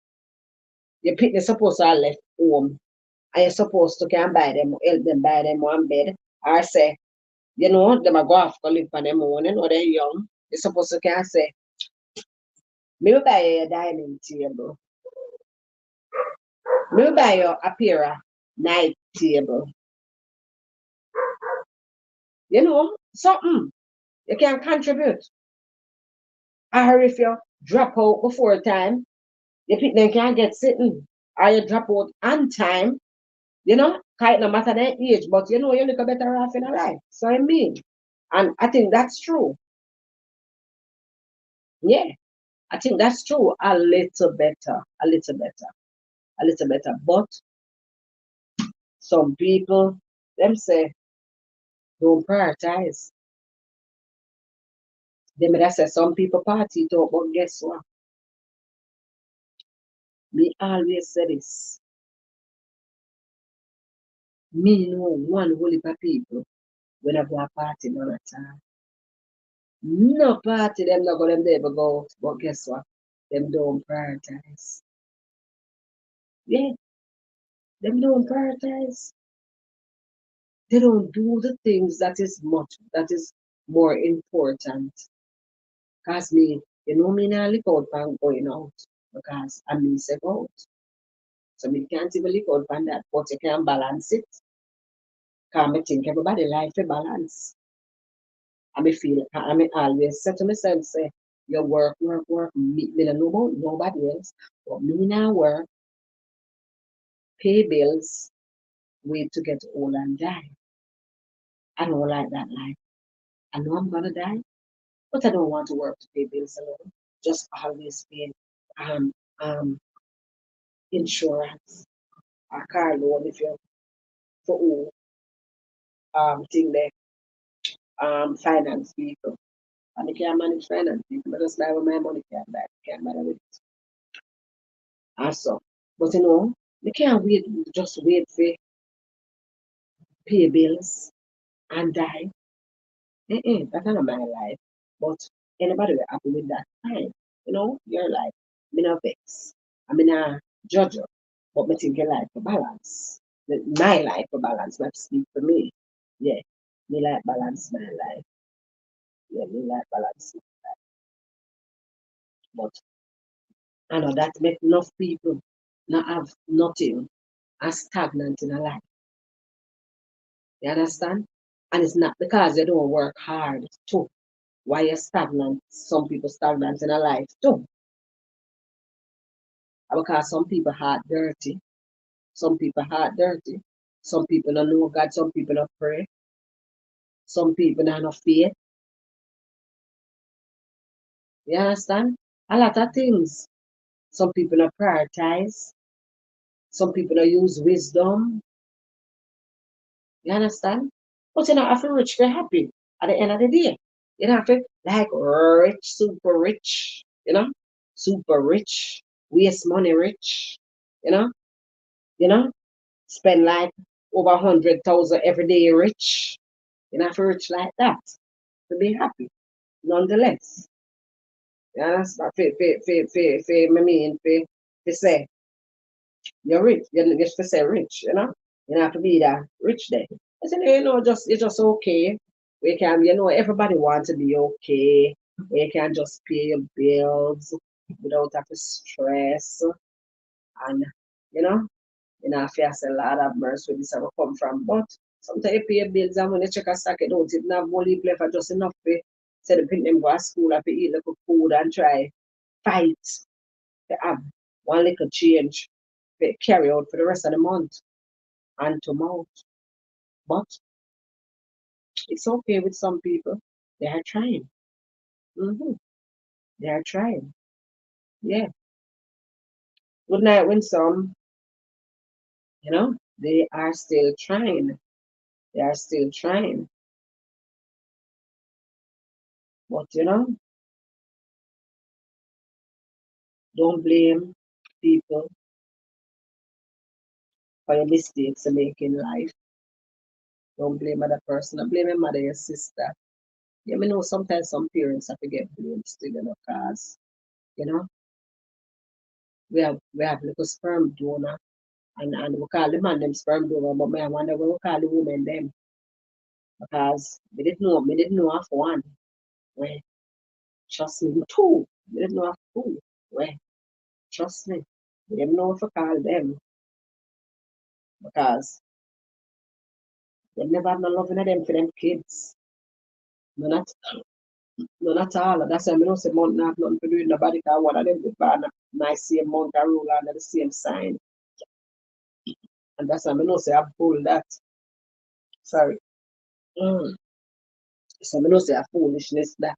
you're supposed to have left home and you're supposed to can buy them, help them buy them one bed. Or say, you know, them a go off to live on them own, you know, they're young. You're supposed to can say, me buy you a dining table. Me buy you a pair of night table. You know, something you can contribute. Or if you drop out before time, you pick them can't get sitting. Or you drop out on time, you know, quite no matter their age, but you know you look better off in a life. So I mean, and I think that's true. Yeah, I think that's true. A little better, a little better, a little better. But some people, them say, don't prioritize. They may say some people party too, but guess what? Me always say this. Me know one whole heap of people when I go a party none at all. No party them not go them there go out, but guess what? Them don't prioritize. Yeah, them don't prioritize. They don't do the things that is more important. Cause me, you know me now look out for going out because I mean say go out. So me can't even look out for that, but you can balance it. Cause me think everybody life a balance. I mean always say to myself, say, you work, work, work, me don't know about nobody else. But me now work, pay bills, wait to get old and die. I don't like that life. I know I'm gonna die, but I don't want to work to pay bills alone. Just always pay um um insurance, a car loan if you for who thing there, finance people. And you can't manage finance people, I just buy with my money can't buy, can't buy with it. Also. But you know, you can't wait just wait for pay bills and die. That's not my life. But anybody will happy with that, fine. You know, your life. Me no vex. I mean, judge you. But me think your life for balance. My life for balance, not speak for me. Yeah. Me like balance my life. Yeah, me like balance. But I know that make enough people not have nothing as stagnant in a life. You understand? And it's not because they don't work hard too. Why you're stagnant? Some people stagnant in a life too. Because some people heart dirty. Some people heart dirty. Some people don't know God. Some people don't pray. Some people don't have faith. You understand? A lot of things. Some people don't prioritize. Some people don't use wisdom. You understand? But you know, if you're rich, you're happy at the end of the day. You don't have to like rich, super rich, you know, super rich, waste money rich, you know, you know, spend like over 100,000 every day rich. You know, if you're rich like that, to be happy, nonetheless. You understand? Me mean, say, you're rich. You just to say rich, you know? You don't have to be that rich then. I said, it's just okay. We can, everybody wants to be okay. We can just pay your bills without have to stress. And, you know, if you have a lot of mercy where this will come from. But sometimes you pay your bills and when you check a stack it out, it not only left for just enough to say the people them go to school and to eat little food and try fight to have one little change to carry out for the rest of the month and to mouth. But it's okay with some people. They are trying. hmm They are trying. Yeah. Good night when some, they are still trying. They are still trying. But don't blame people for your mistakes you make in life. Don't blame other person. Don't blame your mother, your sister. Yeah, me know sometimes some parents have to get blamed still, cause you know, we have little sperm donor and we call the man them sperm donor, but me I wonder what we call the women them because me didn't know of one. Well, trust me, two. Me didn't know of two. Well, trust me. We didn't know what to call them because they never have no loving of them for them kids. None at, none at all. That's why I don't say month not nothing to do with nobody because one of them is born my same month and rule under the same sign. And that's why I know say I pull that. Sorry. Mm. So I know say a foolishness that.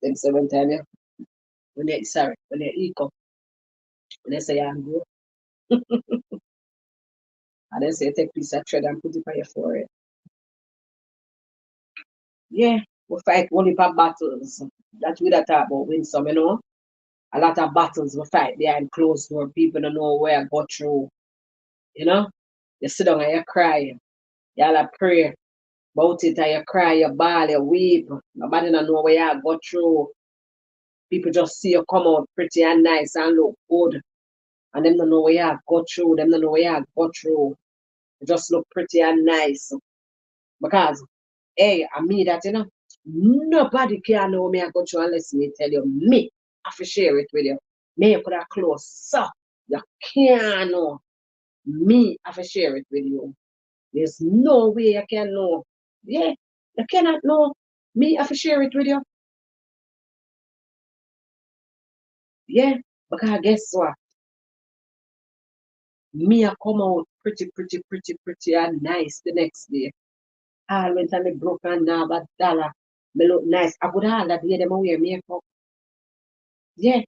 Them say one time yeah, when they eco, when they say I'm good, and then say take a piece of thread and put it on your forehead. Yeah, we fight only for battles. That's what I talk about win some. A lot of battles we fight behind closed door. People don't know where I go through. You know? You sit down and you cry. You all pray about it and you cry, you bawl, you weep. Nobody don't know where you go through. People just see you come out pretty and nice and look good. And them don't know where you go through. Them don't know where you go through. You just look pretty and nice. Because, hey, I mean that, nobody can know me I go through unless me tell you. Me, I have to share it with you. Me, you could have close. So, you can't know. Me, I have to share it with you. There's no way you can know. Yeah, you cannot know. Me, I have to share it with you. Yeah, because guess what? Me, I come out pretty, pretty, pretty, pretty and nice the next day. I went and me broke and now a dollar. Me look nice. I would all that day them wear makeup. Yeah.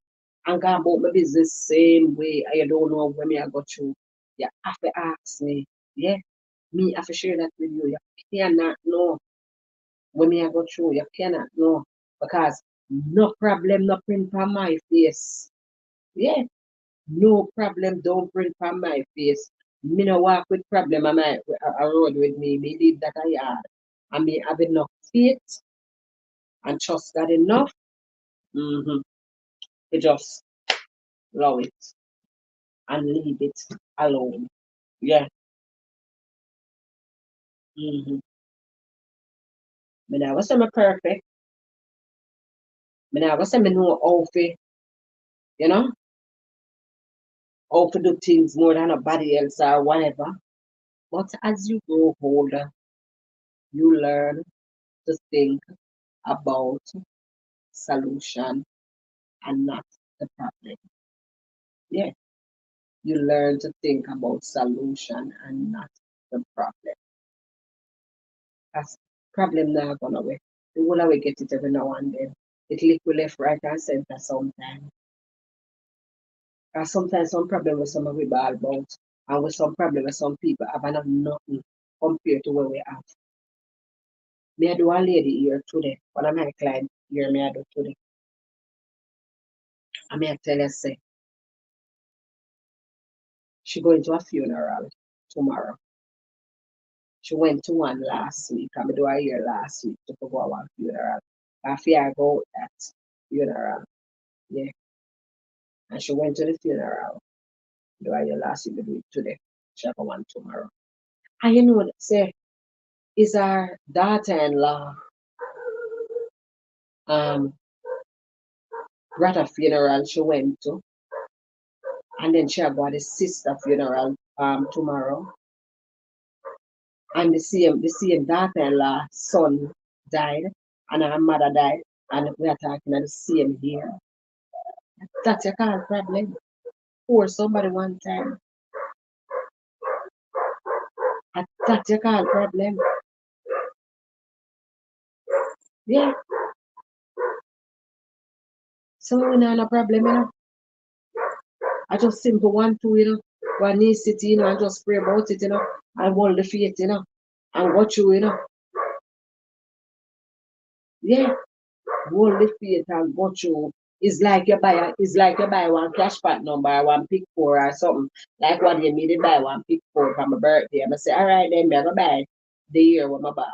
And go about my business same way. I don't know when me I got through. You have to ask me. Yeah. Me have to share that with you. You cannot know when me I got through. You cannot know. Because no problem, no print on my face. Yeah. No problem, don't print on my face. Me no walk with problem on my a road with me. Me leave that I had. And me have enough faith and trust God enough. Mm-hmm. To just allow it and leave it alone. Yeah. Mm-hmm. Me never say me perfect. Me never say me know you know, how to do things more than nobody else or whatever. But as you grow older, you learn to think about solution and not the problem. Yeah. You learn to think about solution and not the problem. That's problem now gone away. The will we get it every now and then. It liquid left, right, and center sometimes. Sometimes some problem with some of we ball about, and with some problem with some people have enough nothing compared to where we have. Me I do a lady here today. One of my clients here me I do today. I may tell her say She going to a funeral tomorrow. She went to one last week. I do a year last week to go to one funeral. I fear I go that funeral. Yeah. And she went to the funeral. Do a year last week, do it today. She have one tomorrow. And you know, say, is our daughter-in-law um got a funeral she went to, and then she have got a sister funeral tomorrow, and the same daughter-in-law son died, and her mother died, and we are talking at the same year. That's your kind of problem. For somebody one time, that's your kind of problem. Yeah, so we not no problem, you know. I just simple one two, you know. One needs it, you know, and just pray about it, you know, and hold the faith, you know, and watch you, you know. Yeah, hold the faith and go through. It's like you buy one cash pot number, one pick four or something. Like what you made buy one pick four for my birthday. I say, all right, then me go buy the year when my born.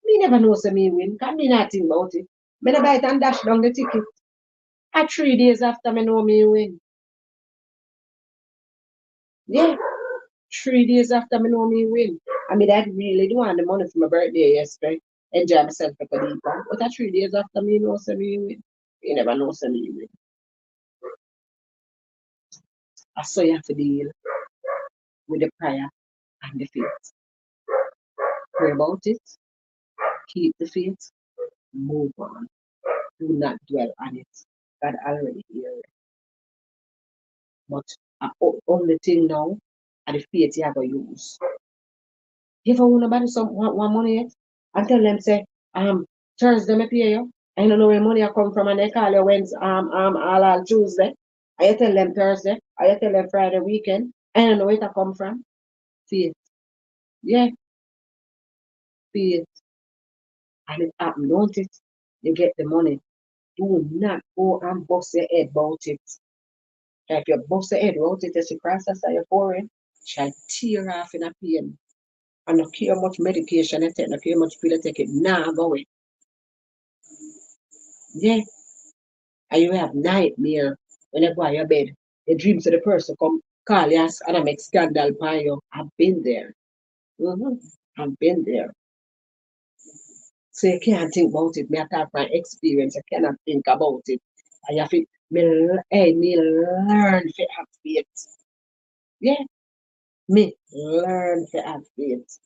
Me never know so me win. Can me not think about it. Me never buy it and dash down the ticket. At 3 days after me know me win. Yeah, 3 days after me know me win. I mean that really do want the money for my birthday yesterday. Enjoy myself for the weekend. But at 3 days after me know so me win. You never know so me win. I saw you have to deal with the prayer and the faith. Pray about it, keep the faith, move on. Do not dwell on it. God already hear it. But only thing now are the faith you have to use. If I want to buy some one money yet, I tell them say, Thursday me pay you. I don't know where money I come from and they call you Wednesday, all Tuesday. I tell them Thursday, I tell them Friday weekend. I don't know where it come from. Faith. Yeah, faith. And it happen, don't it? You get the money. Do not go and bust your head about it. If you bust your head about it, as you cross aside your forehead, shall tear off in a pain. And not care much medication you take, not care much pill you take it. Nah, go away. Yeah. And you have nightmare when you go on your bed. The dreams of the person come call you and I make scandal by you. I've been there. I've been there. So you can't think about it. Me I talk my experience. You cannot think about it. And you have to me learn to have faith. Yeah, me learn to have faith.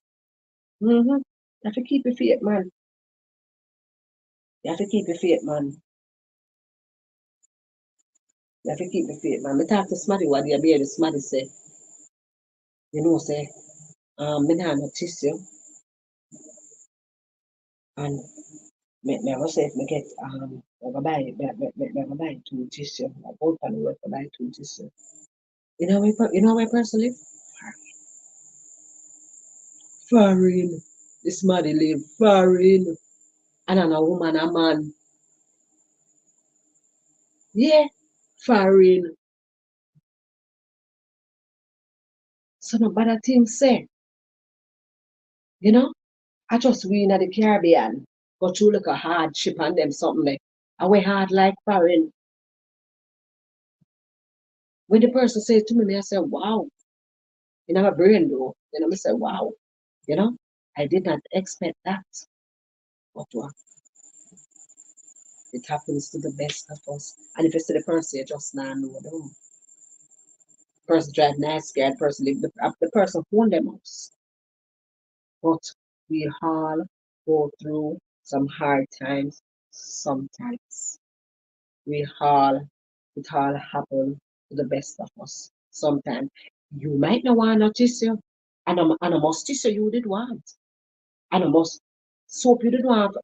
You have to keep your faith, man. You have to keep your faith, man. You have to keep your faith, man. Me talk to Smarty one day, the Smarty say, say, me nah notice you. And me ever say if me get I go buy two tissue. I go on the road to buy two tissue. You know where person live? Foreign. This man live foreign. And I'm a woman, a man. Yeah, foreign. So no bad thing say, you know? I just win at the Caribbean. Go through like a hardship and them something like. I way hard like foreign. When the person say to me, I say, wow. You know, my brain though. I say, wow. You know, I did not expect that. But what? It happens to the best of us. And if you see the person, you just now know them. Person drive nice, scared person live the person own them house. But we all go through some hard times sometimes. We all it all happen to the best of us. Sometimes you might not want to notice you. And I must teach you did want. And I must soap you did want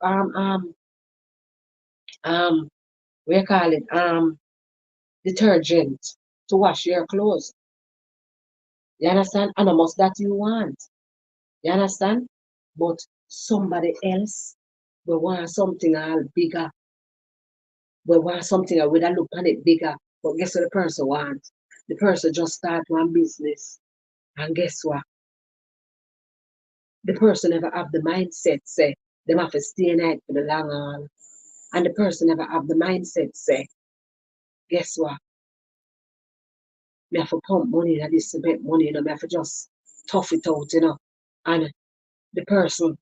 we call it detergent to wash your clothes. You understand? And almost that you want. You understand? But somebody else will want something all bigger. Will want something with a look on it bigger. But guess what the person wants? The person just start one business. And guess what? The person never have the mindset say, them have to stay night for the long haul. And the person never have the mindset say, guess what? Me have to pump money in this to make money, me have to just tough it out. And the person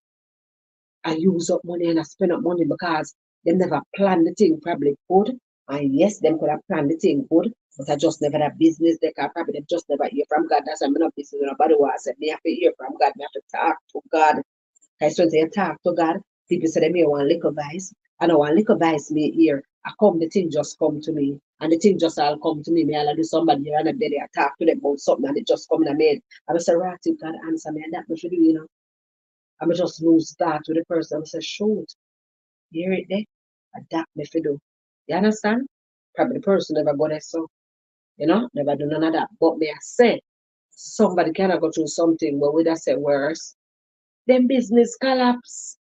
I use up money and I spend up money because they never plan the thing probably good. And yes, them could have planned the thing good, but I just never have business. They can probably them just never hear from God. That's why I'm not business. Nobody was said me have to hear from God. Me have to talk to God. Because when they talk to God, people say they may want little advice. I don't want little advice me here. I come, the thing just come to me. And the thing just all come to me. Me I'll do somebody here and then I talk to them about something and it just come in my head. I say, right, if God answer me, and that me should do. I'm just lose start with the person. I say, shoot, hear it there. Adapt me for do. You understand? Probably the person never go there, so never do none of that. But me I say, somebody cannot go through something but would I say worse. Them business collapse.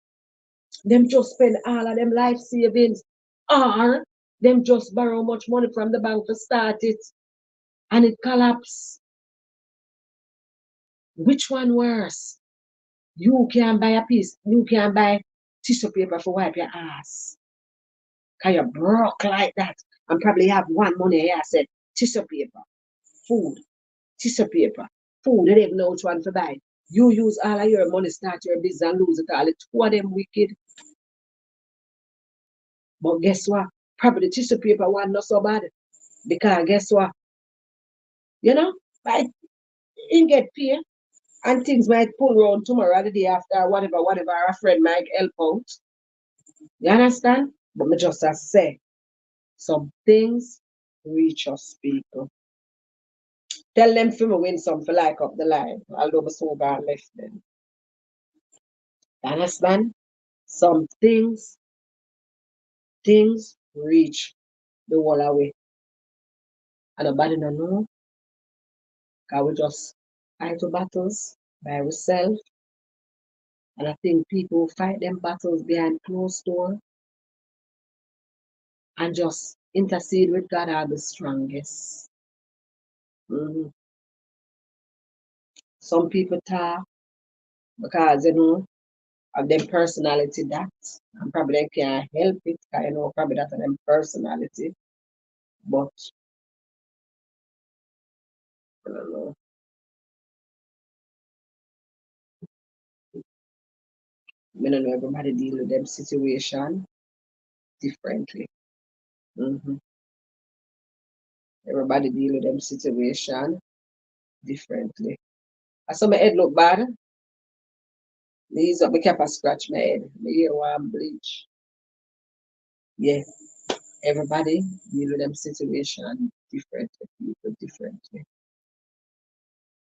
Them just spend all of them life savings. Or them just borrow much money from the bank to start it and it collapse. Which one worse? You can buy a piece, you can buy tissue paper for wipe your ass. Cause you broke like that. And probably have one money here said tissue paper, food, tissue paper, food. They don't even know which one to buy. You use all of your money, start your business and lose it all. It's two of them wicked. But guess what? Probably the tissue paper one not so bad. Because guess what? By in get paid and things might pull around tomorrow, the day after, whatever, a friend might help out. You understand? But me just as say, some things reach us, people. Tell them for me win some for like up the line. Although my so bad left them. You understand? Some things reach the wall away. And nobody no know. Cause we just fight the battles by ourselves. And I think people fight them battles behind closed door and just intercede with God are the strongest. Mhm. Some people talk because of their personality that and probably they can't help it because probably that's their personality. But I don't know. I don't know everybody deal with them situation differently. hmm Everybody deal with them situation differently. I saw my head look bad. Me use up my cap and scratch my head. My ear one bleach. Yeah, everybody deal with them situation differently, people differently.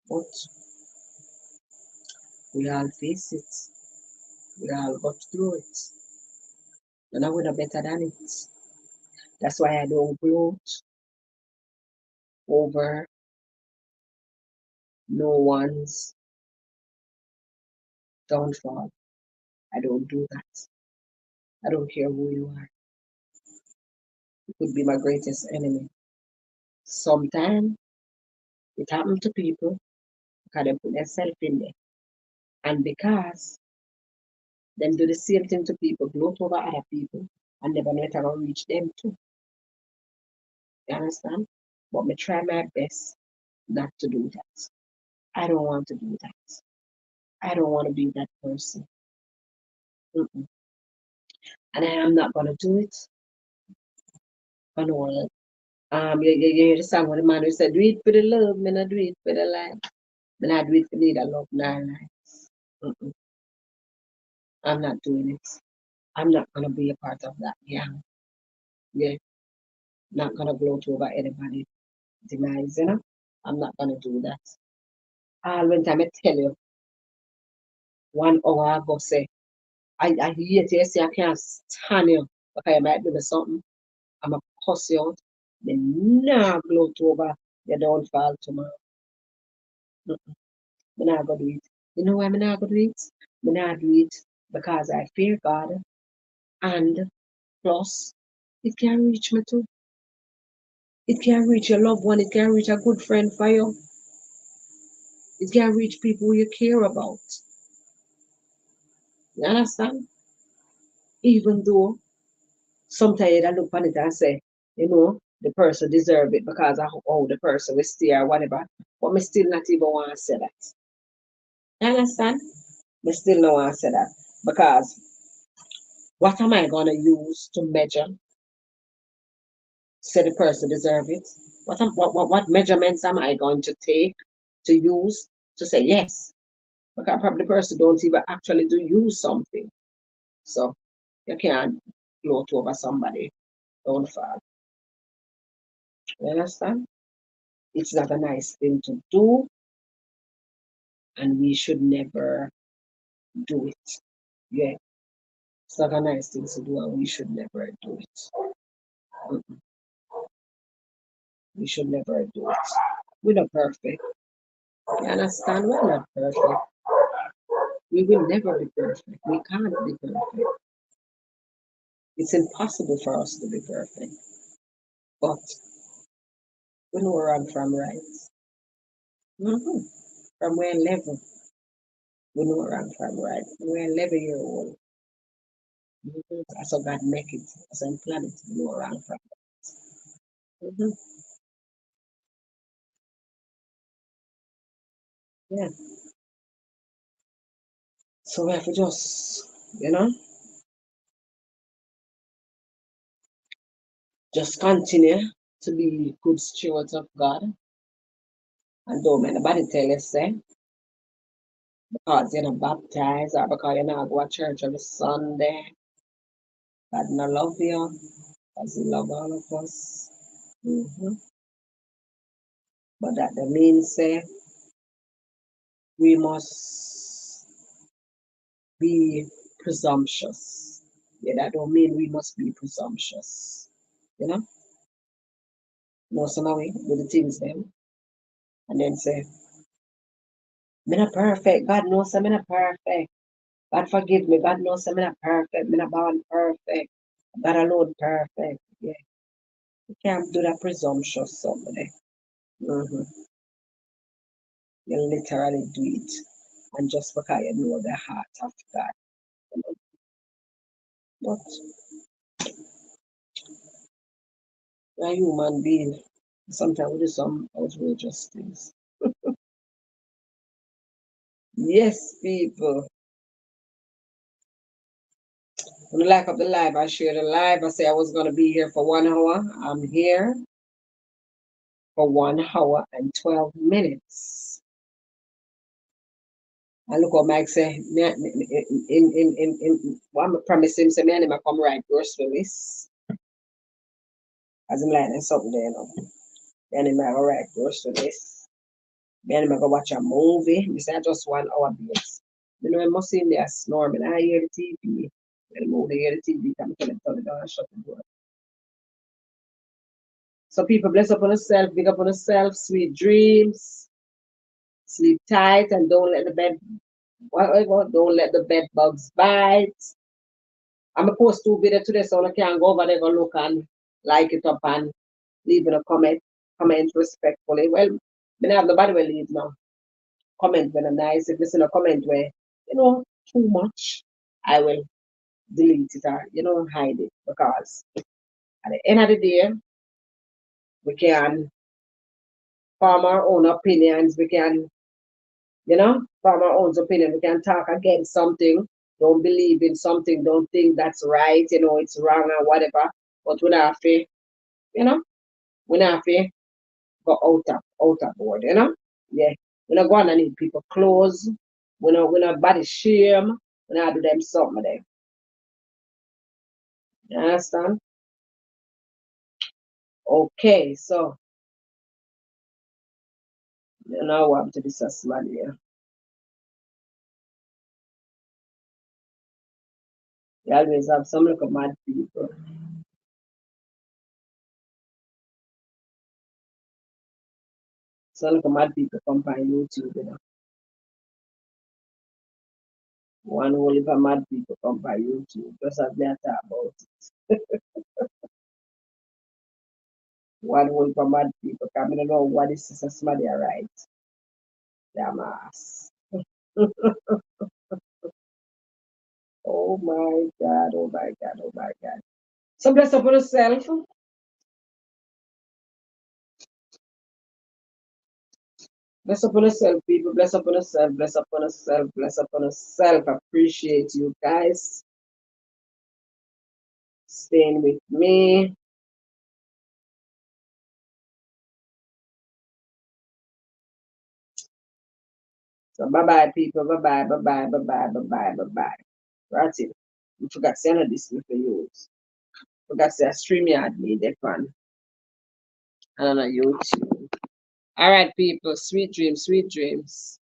But we all face it. We all got through it. And I would have better than it. That's why I don't gloat over no one's downfall. I don't do that. I don't care who you are. You could be my greatest enemy. Sometimes it happens to people because they put themselves in there. And because them do the same thing to people, gloat over other people, and never let it reach them too. You understand? But me try my best not to do that. I don't want to do that. I don't want to be that person. Mm-mm. And I am not gonna do it. I know. You hear the song when the man who said, "Do it for the love, me not do it for the life. Me not do it for the love, nor life." Mm-mm. I'm not doing it. I'm not gonna be a part of that. Yeah, yeah. Not gonna gloat over anybody demise. I'm not gonna do that. When time I tell you 1 hour ago, say I hate you, say I can't stand you because you might do me something. I'm a cuss you out. Then nah gloat over your downfall tomorrow. Mm-mm. Me not gonna do it. You know why me not gonna do it? Me not do it because I fear God and plus it can reach me too. It can reach your loved one, it can reach a good friend for you, it can reach people you care about. You understand? Even though sometimes I look on it and say, the person deserve it because of how the person will stay or whatever. But me still not even want to say that. You understand? Me still not want to say that. Because what am I gonna use to measure say the person deserve it? What measurements am I going to take to use to say yes? Because probably the person don't even actually do use something. So you can't gloat over somebody. Don't fall. You understand? It's not a nice thing to do, and we should never do it. Yeah, it's not a nice thing to do, and we should never do it. Mm-mm. We should never do it. We're not perfect. You understand? We're not perfect. We will never be perfect. We can't be perfect. It's impossible for us to be perfect. But we know wrong from right. Mm-hmm. From where level, we know wrong from right. We're 11-year-old. Mm-hmm. That's how God make it. That's how plan it. We know wrong from right. Mm-hmm. Yeah. So we have to just continue to be good stewards of God and don't let nobody tell you, say, because you're not baptized or because you're not go to church every Sunday, God not love you, because He love all of us. Hmm. But that the means say we must be presumptuous. Yeah, that don't mean we must be presumptuous. You know? No, some way with the things them and then say, me not perfect. God knows I'm not perfect. God forgive me. God knows I'm not perfect. Me not born perfect. God alone perfect. Yeah. You can't do that presumptuous somebody. Mm-hmm. You literally do it. And just because you know the heart of God. You know? But you're a human being. Sometimes we do some outrageous things. Yes, people. On the lack of the live, I shared a live. I said I was gonna be here for 1 hour. I'm here for 1 hour and 12 minutes. And look what Mike say. What I'm promising him, say, me and him come right grocery list. As I'm like, something there, Me and him go right grocery list. Me and him go watch a movie. We say just 1 hour base. You know, I must see there snore. But I hear the TV. When I move, hear the TV. I'm going to turn it down and shut the door. So people bless up on yourself, big up on yourself, sweet dreams, sleep tight, and don't let the don't let the bed bugs bite. I'm gonna post 2 videos today, so I can go over there, go look and like it up and leave in a comment respectfully. Well, I have nobody will leave now. Comment when I'm nice. If it's in a comment where too much, I will delete it or hide it because at the end of the day, we can form our own opinions. We can from our own opinion. We can talk against something, don't believe in something, don't think that's right, it's wrong or whatever. But we not have you know, we not have to go out of board, Yeah. We not go on and need people clothes. We not body shame. We not do them something there. You understand? Okay, so what I'm to this man here. You always have some look of mad people. Some look of mad people come by YouTube. One whole heap of mad people come by YouTube just as they talk about it. One whole for mad people. Come I don't know what this is somebody right. Damn ass. Oh my God, oh my God, oh my God. So bless up on yourself. Bless up on yourself, people. Bless up on yourself. Bless up on yourself. Bless up on yourself. Appreciate you guys staying with me. So bye bye, people. Bye bye, bye bye, bye bye, bye bye, bye bye. That's it. We forgot to send this for use. Forgot to say a StreamYard need that one. And on a YouTube. All right, people. Sweet dreams, sweet dreams.